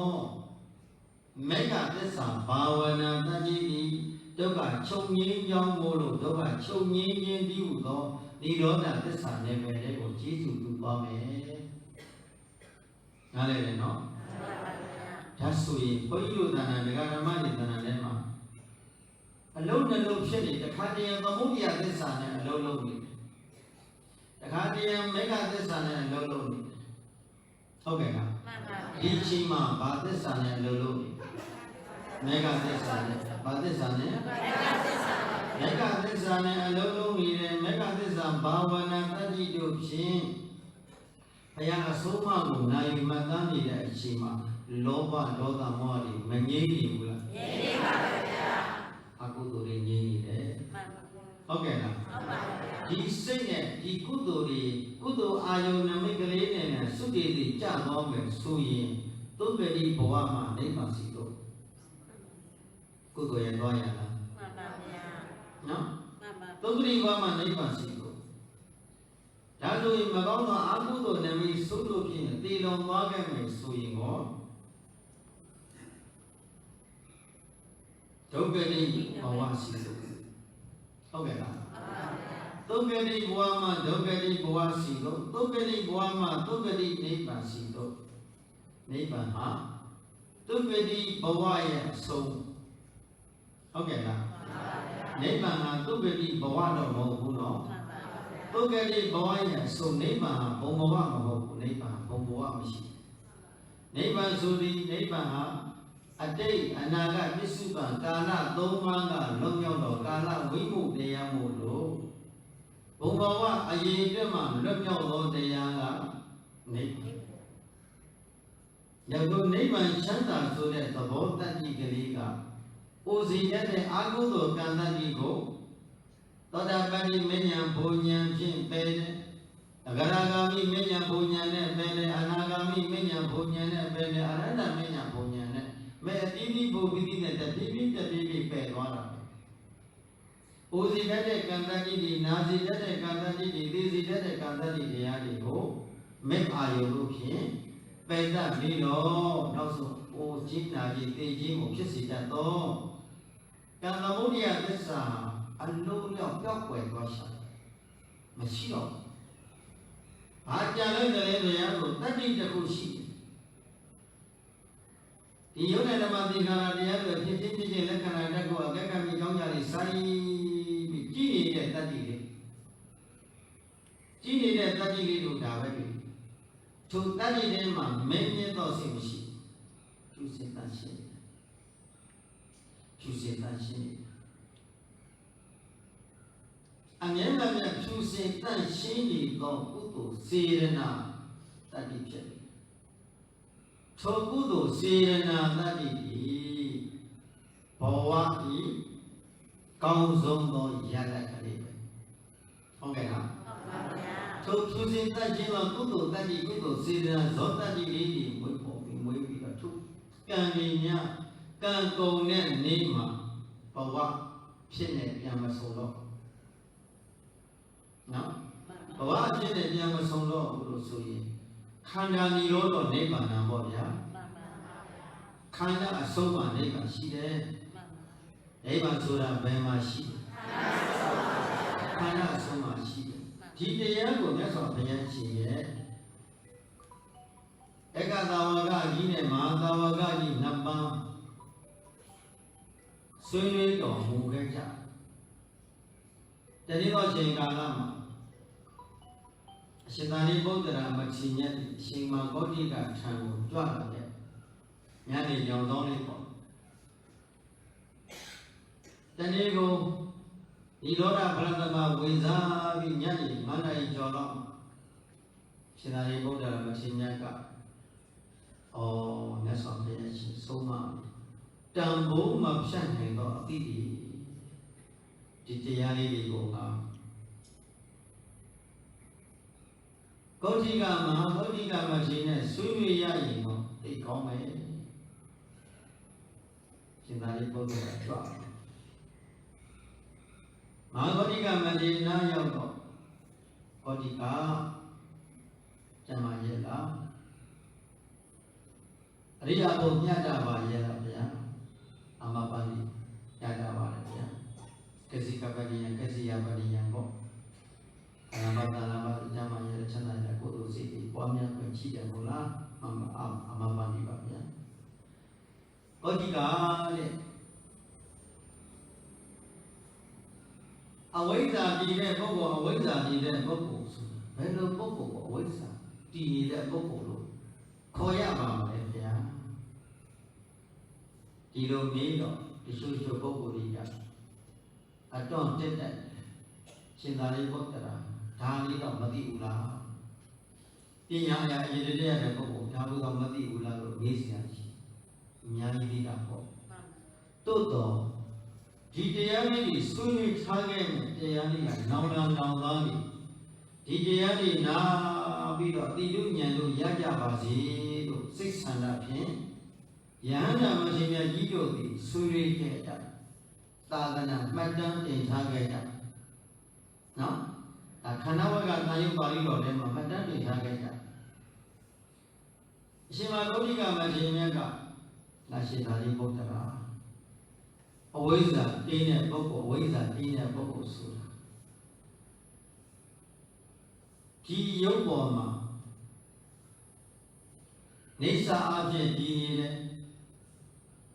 မေဃသစ္စာဘာဝနာတတ်ကြည်သည်ဒုက္ခချုပ်ငြိမ်းကြောင်းကိုလို့ဒုက္ခချုပ်ငြိမ်းခြင်းဒီဟူသောនិရောဓသစ္စာနယ်ပယ်တွေကိုကြည်စုပြုသွားမယ်နားလည်တယ်နော်ဒါဆိုရင်ဘုန်းကြီးတို့သဏ္ဍာန်ဒကာဓမ္မတွေသဏ္ဍာန်ထဲမှာအလုံးနှလုံးဖြစ်နေတခါတည်းသမုဒိယသစ္စာနဲ့အလုံးလုံးနေတခါတည်းမေဃသစ္စာနဲ့အလုံးလုံးနေဟုတ်ကဲ့လားမှန်ပါဗျာဒီချိန်မှာဘာသစ္စာနဲ့အလုံးလုံးနေမေဃသစ္စာနဲ့ဘာသစ္စာနဲ့မေဃသစ္စာနဲ့အလုံးလုံးနေတယ်မေဃသစ္စာဘာဝနာတတ္တိတို့ဖြင့်ဘုရားအဆုံးအမကိုနိုင်မှတ်သားနေတဲ့အချိန်မှာလောဘဒေါသမောဟတွေမငြိမ့်နေဘူးလားငြိမ့်နေပါဗျာအကုသိုလ်တွေငြိမ့်နေတယ်မှန်ပါဟုတ်ကဲ့လားဟုတ်ပါဗျာဒီစိတ်နဲ့ဒီကုသိုလ်တွေကုသိုလ်အာယုန်နမိတ်ကလေးနဲ့သုတေတိကြသွားမယ်ဆိုရင်သုဂတိဘဝမှာနိဗ္ဗာန်စီတော့ကုသိုလ်ရသွားရလားမှန်ပါဗျာနော်မှန်ပါသုဂတိဘဝမှာနိဗ္ဗာန်စီတော့ဒါဆိုရင်မကောင်းသောအကုသိုလ်နမိတ်သုလို့ဖြစ်ရင်တည်လုံသွားခဲ့မယ်ဆိုရင်ကောဒုက္ခတိဘဝရှိလို့ဟုတ်ကဲ့လားဒုက္ခတိဘဝမှာဒုက္ခတိဘဝရှိလို့ဒုက္ခတိဘဝမှာဒုက္ခတိနိဗ္ဗာန်ရှိလို့နိဗ္ဗာန်ဟာဒုက္ခတိဘဝရဲ့အဆုံးဟုတ်ကဲ့လားနိဗ္ဗာန်ဟာဒုက္ခတိဘဝတော့မဟုတ်ဘူးနော်ဒုက္ခတိဘဝရဲ့အဆုံးနိဗ္ဗာန်ဟာဘုံဘဝမဟုတ်ဘူးနိဗ္ဗာန်ဘုံဘဝမရှိနိဗ္ဗာန်ဆိုသည်နိဗ္ဗာန်ဟာအတိတ်အနာဂတ်ပစ္စုပန်ကာလသုံးပါးကလွန်မြောက်သောကာလဝိမုတ်တရားမို့လို့ဘုံဘဝအရေးအတွက်မှလွတ်မြောက်သောတရားကနိဗ္ဗာန်ရောက်တော့နိဗ္ဗာန်ချမ်းသာဆိုတဲ့သဘောတတ္တိကလေးကအိုစီရတဲ့အာဟုသောကံတတ္တိကိုသောတာပတိမဉ္ဇဉ်ဘုံဉဏ်ဖြင့်ပယ်တယ်အဂရဂါမိမဉ္ဇဉ်ဘုံဉဏ်နဲ့ပယ်တယ်အနာဂါမိမဉ္ဇဉ်ဘုံဉဏ်နဲ့ပယ်တယ်အရဟတမဉ္ဇဉ်ဘုံဉဏ်နဲ့မဲ့အတိပိဘုပိတိနဲ့တပိပိပယ်သွားတာပဲ။အိုစီတတ်တဲ့ကံတတ္တိတွေနာစီတတ်တဲ့ကံတတ္တိတွေသိစီတတ်တဲ့ကံတတ္တိတရားတွေကိုမဲ့အာယုလို့ဖြင့်ပယ်တတ်ပြီးတော့နောက်ဆုံးအိုကြီးနာကြီးသိကြီးကိုဖြစ်စေတတ်သောကံသမုဒိယသစ္စာအလုံးရောက်ပျောက်ကွယ်သွားရှာမရှိတော့ဘူး။ဘာကြံလိုက်တယ်လဲတရားဆိုတတ္တိတစ်ခုရှိတယ်ဒီယုံနဲ့ဓမ္မသင်္ခါရတရားတွေဖြစ်ဖြစ်လက္ခဏာတက်ကိုအကဲကံကြီးကောင်းကြလေးစိုင်းပြီးကြည်နေတဲ့တတ္တိလေးကြည်နေတဲ့တတ္တိလေးတို့ဒါပဲတွေ့သူတတ္တိထဲမှာမင်းမြတ်သောစိတ်မရှိသူစိတ်တရှိဖြ ဖြူစင်တန်ရှင်းနေအမြဲတမ်းဖြူစင်တန်ရှင်းနေသောကုသိုလ်စေရနာတတိဖြစ်တယ်ထိုကုသိုလ်စေရနာတတိသည်ဘဝဤကောင်းဆုံးသောရလဒ်ကလေးပဲဟုတ်ကဲ့လားထိုဖြူစင်တတ်ခြင်းသောကုသိုလ်တတ်ခြင်းကုသိုလ်စေတနာဇောတတ်ခြင်းလေးတွေမွေးပေါ်ပြီးမွေးပြီးတော့ထိုကံဉာဏ်ကံကုန်တဲ့နေ့မှာဘဝဖြစ်နေပြန်မဆုံးတော့နော်ဘဝဖြစ်နေပြန်မဆုံးတော့ဘူးလို့ဆိုရင်ခန္ဓာនិရောဓနိဗ္ဗာန်ပေါ့ဗျာခန္ဓာအဆုံးမှာနိဗ္ဗာန်ရှိတယ်နိဗ္ဗာန်ဆိုတာဘယ်မှာရှိခန္ဓာအဆုံးမှာရှိတယ်ဒီတရားကိုမြတ်စွာဘုရားရှင်ရဲ့ဧကသာဝကကြီးနဲ့မဟာသာဝကကြီးနှစ်ပါးဆွေးနွေးတော်မူခဲ့ကြတတိယချိန်ကာလမှာအရှင်သာရိပုတ္တရာမထေရမြတ်အရှင်မဂေါတိကထံကိုကြွလာတဲ့ညနေရောင်သောလေးပေါ့တနေ့ကိုဒီလောကဗရဒမဝေစားပြီးညနေမန္တရီကျော်တော့ရှင်သာရိပုတ္တရာမထေရမြတ်ကမြတ်စွာဘုရားရှင်ဆုံးမတန်ဖိုးမဖြတ်နိုင်တော့အသည့်ဒီတရားလေးတွေကိုကဂေါတိကမဟာဂေါတိကမထေရနဲ့ဆွေးနွေးရရင်တော့သိကောင်းမယ်ရှင်သာရိပုတ္တရာကြွမဟာဂေါတိကမထေရနာရောက်တော့ဂေါတိကကျမ်းမာရဲ့လားအရိယာဘုညတ္တပါရဲ့လားဗျာအမပါဠိညတ္တပါတယ်ဗျာကစီကပတိယကစီယပတိယပေါ့အနာမတနာမကျမ်းမာရဲ့ချမ်းသာတဲ့ကိုယ်တို့စိတ်တွေပွားများခွင့်ရှိတယ်မို့လားအမပါဠိပါဗျာဂေါတိကတဲ့အဝိဇ္ဇာတည်တဲ့ပုဂ္ဂိုလ်အဝိဇ္ဇာတည်တဲ့ပုဂ္ဂိုလ်ဆိုဘယ်လိုပုဂ္ဂိုလ်ကိုအဝိဇ္ဇာတည်နေတဲ့ပုဂ္ဂိုလ်လို့ခေါ်ရပါမလဲဗျာဒီလိုမျိုးတော့ဒီလိုပုဂ္ဂိုလ်တွေကအတွန့်တက်တဲ့ရှင်သာရိပုတ္တရာဒါလေးတော့မသိဘူးလားပညာအရာအရေးတဲ့ပုဂ္ဂိုလ်ဒါလို့တော့မသိဘူးလားလို့မေးစရာရှိအများကြီးသိတာပေါ့တိုးတော့ဒီတရားလေးတွေဆွေးနွေးထားခဲ့တဲ့တရားလေးကနောင်သားတွေဒီတရားလေးနာပြီးတော့တိတုဉာဏ်တို့ရကြပါစေလို့စိတ်ဆန္ဒဖြင့်ယဟန္တာမထေရကြီးတို့သည်ဆွေးနွေးခဲ့ကြသာသနာမှတ်တမ်းတင်ထားခဲ့ကြနော်ဒါခန္ဓာဝကသာယုပါဠိတော်ထဲမှာမှတ်တမ်းတင်ထားခဲ့ကြအရှင်မဂေါတိကမထေရမြတ်ကလာရှင်သာရိပုတ္တရာအဝိဇ္ဇာတင်းတဲ့ပုဂ္ဂိုလ်အဝိဇ္ဇာတင်းတဲ့ပုဂ္ဂိုလ်ဆိုတာဒီရုပ်ပေါ်မှာနေစာအဖြစ်တည်နေတဲ့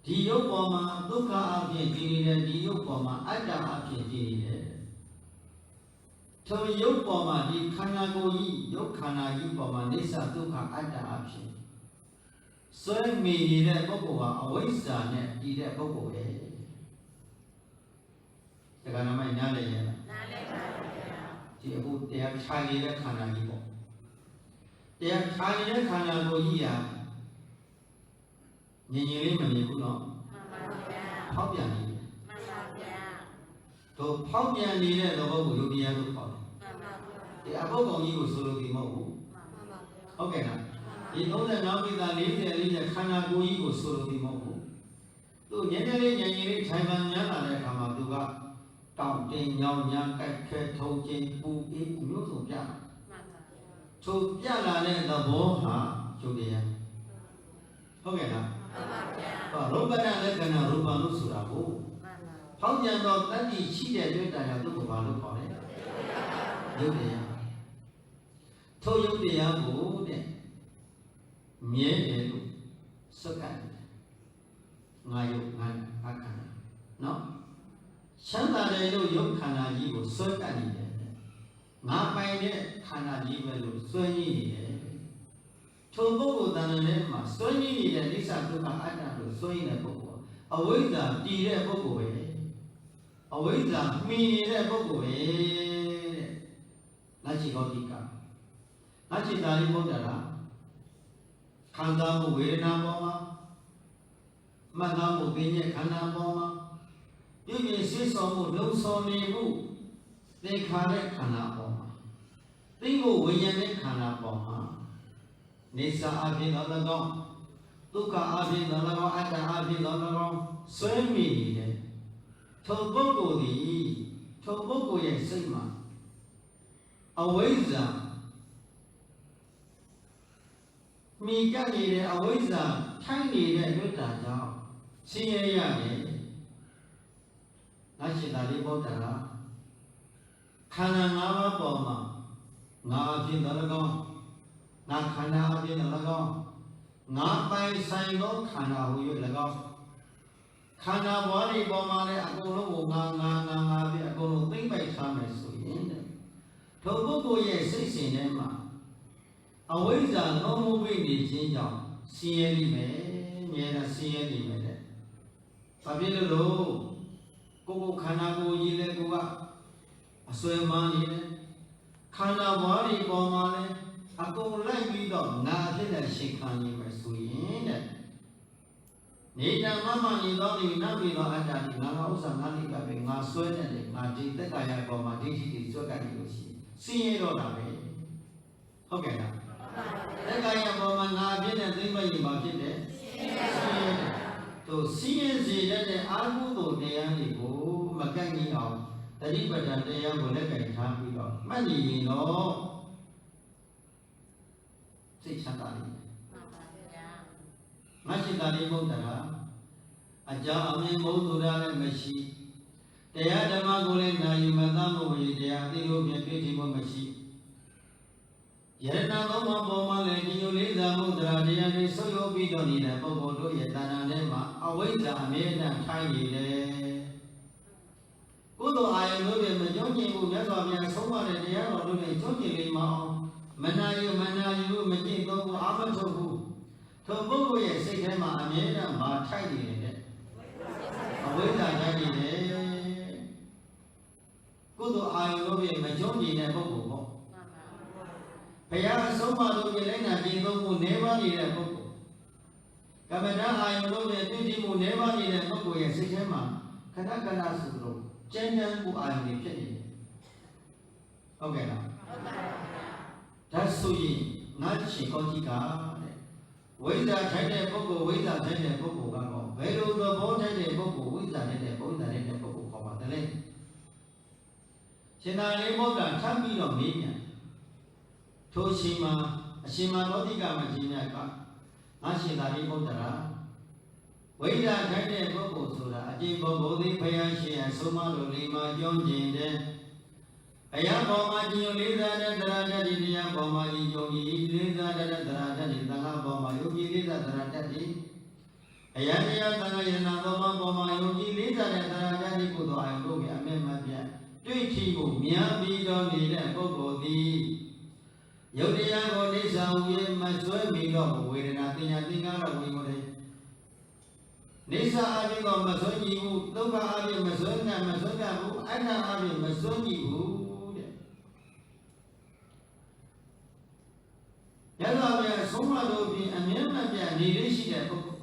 ဒီရုပ်ပေါ်မှာဒုက္ခအဖြစ်တည်နေတဲ့ဒီရုပ်ပေါ်မှာအတ္တအဖြစ်တည်နေတယ်ထိုရုပ်ပေါ်မှာဒီခန္ဓာကိုယ်ကြီးရုပ်ခန္ဓာကြီးပေါ်မှာနေစာဒုက္ခအတ္တအဖြစ်ဆွဲမိနေတဲ့ပုဂ္ဂိုလ်ဟာအဝိဇ္ဇာနဲ့တည်တဲ့ပုဂ္ဂိုလ်ပဲဒါကနမိုင်းနားလည်ရဲ့လားနားလည်ပါဗျာဒီအခုတရားခြားနေတဲ့ခန္ဓာကြီးပေါ့တရားခြားနေတဲ့ခန္ဓာကိုယ်ကြီးဟာငြိမ်ငြိမ်လေးမနေဘူးနော်မှန်ပါဗျာဖောက်ပြန်နေတယ်မှန်ပါဗျာတို့ဖောက်ပြန်နေတဲ့သဘောကိုယုတ်တရားလို့ခေါ်တယ်မှန်ပါဗျာဒီအဘုတ်ကောင်ကြီးကိုဆိုလိုပြီးမဟုတ်ဘူးမှန်ပါဗျာဟုတ်ကဲ့လားဒီ35ပိသာ40ခန္ဓာကိုယ်ကြီးကိုဆိုလိုပြီးမဟုတ်ဘူးသူညဉ့်ညလေးထိုင်ပန်များလာတဲ့အခါမှာသူကတောင့်တင်ညောင်းညာကြိုက်ခဲထုံချင်းပူအေးမျိုးစုံပြမှန်ပါဗျာသူပြလာတဲ့သဘောဟာယုတ်တရားဟုတ်ကဲ့လားမှန်ပါဗျာဟောရုပ်ပဒလက္ခဏာရူပလို့ဆိုတာကိုမှန်ပါဟောင်းပြန်တော့တတိရှိတဲ့တွေ့တာရသူ့ကိုဘာလို့ခေါ်လဲယုတ်တရားထိုယုတ်တရားကိုတဲ့မြဲတယ်လို့စက္ကန့်ငါယုတ်ငါအခန္ဓာနော်ချမ်းသာတယ်လို့ယုတ်ခန္ဓာကြီးကိုဆွဲကပ်နေတယ်ငါပိုင်တဲ့ခန္ဓာကြီးပဲလို့ဆွဲနေနေတယ်ထိုပုဂ္ဂိုလ်တဏ္ဍာထဲမှာဆွဲနေနေတဲ့အိစ္ဆဒုက္ခအတ္တလို့ဆွဲနေတဲ့ပုဂ္ဂိုလ် အဝိဇ္ဇာတည်တဲ့ပုဂ္ဂိုလ်ပဲအဝိဇ္ဇာမှီနေတဲ့ပုဂ္ဂိုလ်ပဲတဲ့နတ်ရှိကောတိကနတ်ရှိတာရိပုတ္တရာခံစားမှုဝေဒနာပေါ်မှာမှတ်သားမှုသိဉ္ဇခန္ဓာပေါ်မှာပြုပြင်ရှင်းဆောင်မှုလုံဆောင်နေမှုသင်္ခါရခန္ဓာပေါ်မှာသိမှုဝိညာဉ်ရဲ့ခန္ဓာပေါ်မှာနေစာအဖြစ်တော်၎င်းဒုက္ခအဖြစ်တော်၎င်းအတ္တအဖြစ်တော်၎င်းဆွဲမိနေတဲ့ထိုပုဂ္ဂိုလ်သည်ထိုပုဂ္ဂိုလ်ရဲ့စိတ်မှာအဝိဇ္ဇာမိကပ်နေတဲ့အဝိဇ္ဇာထိုင်နေတဲ့လွတ်တာကြောင့်ဆင်းရဲရတယ်နတ်ရှိတာလေးဗုဒ္ဓကခန္ဓာ၅ပါးပေါ်မှာငါအဖြစ်တော်၎င်းငါခန္ဓာအဖြစ်တော်၎င်းငါပိုင်ဆိုင်သောခန္ဓာဟူ၍၎င်းခန္ဓာဘဝတွေပေါ်မှာလည်းအကုန်လုံးကိုငါပြီးအကုန်လုံးသိမ့်ပိုက်ထားမယ်ဆိုရင်ထိုပုဂ္ဂိုလ်ရဲ့စိတ်စဉ်ထဲမှာအဝိဇ္ဇာနှောမှုပိနေခြင်းကြောင့်ဆင်းရဲနေမယ်မြဲတာဆင်းရဲနေမယ်တဲ့။ဘာဖြစ်လို့ကိုယ်ခန္ဓာကိုယ်ကြီးလည်းကိုကအစွဲမန်းနေတယ်ခန္ဓာဘဝတွေပေါ်မှာလည်းအကုန်လိုက်ပြီးတော့ငါဖြစ်တဲ့ရှင်ခံနေမယ်ဆိုရင်တဲ့နေတာမနေတော့ဒီနတ်ပြည်တော်အတ္တဒီငါဥစ္စာငါလိကပဲငါဆွဲနေတယ်ငါဒီတက်ကာယပေါ်မှာဒိဋ္ဌိတွေဆွဲကြနေလို့ရှိရင်ဆင်းရဲတော့တာပဲဟုတ်ကဲ့လားတက်ကာယပေါ်မှာငါဖြစ်တဲ့သိမ့်မရင်ပါဖြစ်တယ်ဆင်းရဲတို့ဆင်းရဲစေတဲ့အာဟုသို့တရားတွေကိုမကန့်ကြီးအောင်တတိပဋ္ဌာန်တရားကိုလက်ကင်ထားပြီးတော့မှတ်နေရင်တော့စိတ်ချမ်းသာလိမ့်မယ်မရှိတာလေးဘုဒ္ဓကအကြောင်းအမြင်ဘုဒ္ဓရာလည်းမရှိတရားဓမ္မကိုလည်းနာယူမသားမှုဝေတရားအသိလို့ပြည့်ပြည့်စုံမှုမရှိယရဏသုံးပါးပေါ်မှာလည်းဒီလိုလေးစားမှုတရားတရားတွေဆုပ်ယုပ်ပြီးတော့နေတဲ့ပုဂ္ဂိုလ်တို့ရဲ့တဏ္ဍာထဲမှာအဝိဇ္ဇာအမြဲတမ်းထိုင်နေတယ်ကုသိုလ်အာယုတို့ရဲ့မကြောင့်ကျင်မှုမြတ်စွာဘုရားဆုံးမတဲ့တရားတော်တို့နဲ့ကြောင့်ကျင်လိမ့်မအောင်မနာယူမကျင့်သုံးဘူးအာမထုတ်ဘူးထိုပုဂ္ဂိုလ်ရဲ့စိတ်ထဲမှာအမြဲတမ်းမာထိုက်နေတဲ့အဝိဇ္ဇာထိုက်နေတယ်ကုသိုလ်အာယုတို့ရဲ့မကြောင့်ကျင်တဲ့ပုဂ္ဂိုလ်ပေါ့ဘုရားအဆုံးအမတို့ရဲ့လိုက်နာကျင့်သုံးမှုနည်းပါးနေတဲ့ပုဂ္ဂိုလ်ကမ္မဋ္ဌာန်းအာယုတို့ရဲ့ပြုတည်မှုနည်းပါးနေတဲ့ပုဂ္ဂိုလ်ရဲ့စိတ်ထဲမှာခဏခဏဆိုလို့ကျဉ်းကျဉ်းမှုအာယုတွေဖြစ်နေတယ်ဟုတ်ကဲ့လားဟုတ်ပါဘူးဒါဆိုရင်ငါရှင်ကောတိကတဲ့ဝိဇ္ဇာထိုက်တဲ့ပုဂ္ဂိုလ်ဝိဇ္ဇာထိုက်တဲ့ပုဂ္ဂိုလ်ကတော့ဘယ်လိုသဘောထိုက်တဲ့ပုဂ္ဂိုလ်ဝိဇ္ဇာထိုက်တဲ့ပုဂ္ဂိုလ်ခေါ်ပါတယ်လေရှင်သာရိပုတ္တရာထပ်ပြီးတော့မေးပြန်ထိုရှင်မှာအရှင်မသောတိကမကြီးမြတ်ကငါရှင်သာရိပုတ္တရာဝိဇ္ဇာထိုက်တဲ့ပုဂ္ဂိုလ်ဆိုတာအကျင့်ဘုံသိဘုရားရှင်အဆုံးမတော်လေးမှာကြောင်းကျင်တဲ့အရာပေါ်မှာကျင်လေးစားတဲ့တရားတတ်ဒီတရားပေါ်မှာယဉ်ကြည်လေးစားတဲ့တရားတတ်ဒီသံဃာပေါ်မှာယုံကြည်လေးစားတရားတတ်ဒီအရာတရားသံဃာယနာတော်မှာပေါ်မှာယုံကြည်လေးစားတဲ့တရားတတ်ဒီကုသိုလ်အယုံတို့ကအမြဲမပြတ်တွေ့ထီကိုမြားပြီးတော့နေတဲ့ပုဂ္ဂိုလ်သည်ယုတ်တရားကိုနေဆောင်၍မဆွဲမိတော့ဝေဒနာတင်ညာသင်္ကာရဝိမုတ်တဲ့နေစာအပြင်တော့မဆွဲကြည့်ဘူးဒုက္ခအပြင်မဆွဲနိုင်ဘူးအတ္တအပြင်မဆွဲကြည့်ဘူးရသော်လည်းဆုံးမတို့ဖြင့်အမြဲမပြတ်နေလေးရှိတဲ့ပုဂ္ဂိုလ်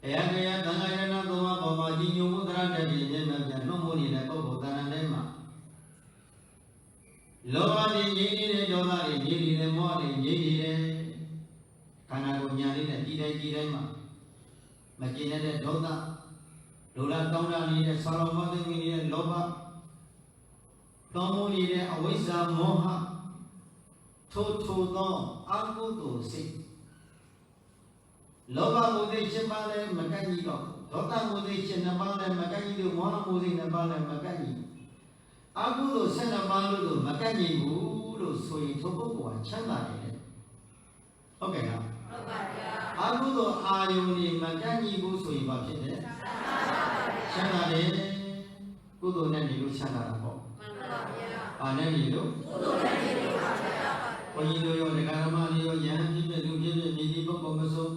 တရားတရားသံဃာယနာသုံးပါးပေါ်မှာကြီးညိုမှုတရားတတ်ပြီးအမြဲမပြတ်နှုတ်မိုးနေတဲ့ပုဂ္ဂိုလ်တဏ္ဍာထဲမှာလောဘတွေငြိမ်းနေတဲ့ဒေါသတွေငြိမ်းနေတဲ့မောဟတွေငြိမ်းနေတဲ့ခန္ဓာကိုယ်ညာလေးနဲ့ကြီးတိုင်းမှာမကျင်တဲ့ဒေါသလိုလားတောင်းတနေတဲ့ဆာလောမသိမိနေတဲ့လောဘတောင်းမိုးနေတဲ့အဝိဇ္ဇာမောဟထိုသောအကုသိုလ်စိတ်လောဘမှုစိတ်7ပါးလည်းမကန့်ကြီးတော့ဒေါသမှုစိတ်7ပါးလည်းမကန့်ကြီးလို့မောဟမှုစိတ်7ပါးလည်းမကန့်ကြီးအကုသိုလ်7ပါးလို့မကန့်ကြီးဘူးလို့ဆိုရင်ထိုပုဂ္ဂိုလ်ကချမ်းသာတယ်ဟုတ်ကဲ့လားဟုတ်ပါဗျာအကုသိုလ်အာယုန်ကြီးမကန့်ကြီးဘူးဆိုရင်ဘာဖြစ်လဲချမ်းသာတယ်ကုသိုလ်နဲ့နေလို့ချမ်းသာတာပေါ့မှန်ပါဗျာအာနဲ့နေလို့ကုသိုလ်နဲ့နေလို့ပါဗျာဘုန်းကြီးတို့ရောဒကာဓမ္မတွေရောယဟန်ဖြစ်တဲ့လူဖြစ်တဲ့ဒီပုဂ္ဂိုလ်မဆို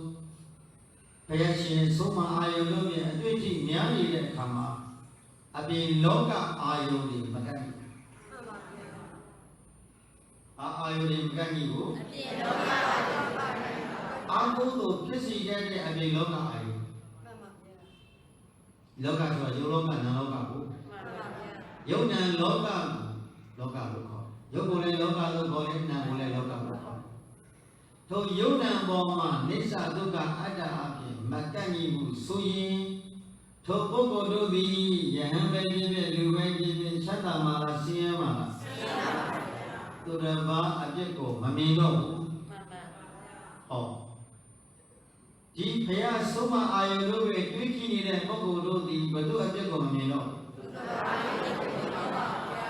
ဘ ဘုရားရှင်ဆုံးမအာယုလုံးရဲ့အတွေ့အထိများနေတဲ့အခါမှာအပြင်လောကအာယုတွေမကန့်ဘူးအာယုတွေမကန့်ဘူးအပြင်လောကအာယုအာဟုသောဖြစ်စီတဲ့အပြင်လောကအာယုလောကဆိုတာယုတ်လောကနာလောကကိုယုတ်နာလောကလို့ခေါ်ယုတ်ကိုလည်းလောကလို့ခေါ်တယ်နာကိုလည်းလောကလို့ခေါ်ထိုယုတ်နာပေါ်မှာနိစ္စဒုက္ခအတ္တအပြင်မကန့်ညီမှုဆိုရင်ထိုပုဂ္ဂိုလ်တို့သည်ယဟန်ပဲဖြစ်ဖြစ်လူပဲဖြစ်ဖြစ်ချမ်းသာမှာလားဆင်းရဲမှာလားဆင်းရဲပါဘူးသူတစ်ပါးအပြစ်ကိုမမြင်တော့ဘူးမှန်ပါဟောဒီဘုရားဆုံးမအာယုတို့ရဲ့တွေးကြည့်နေတဲ့ပုဂ္ဂိုလ်တို့သည်ဘယ်သူအပြစ်ကိုမမြင်တော့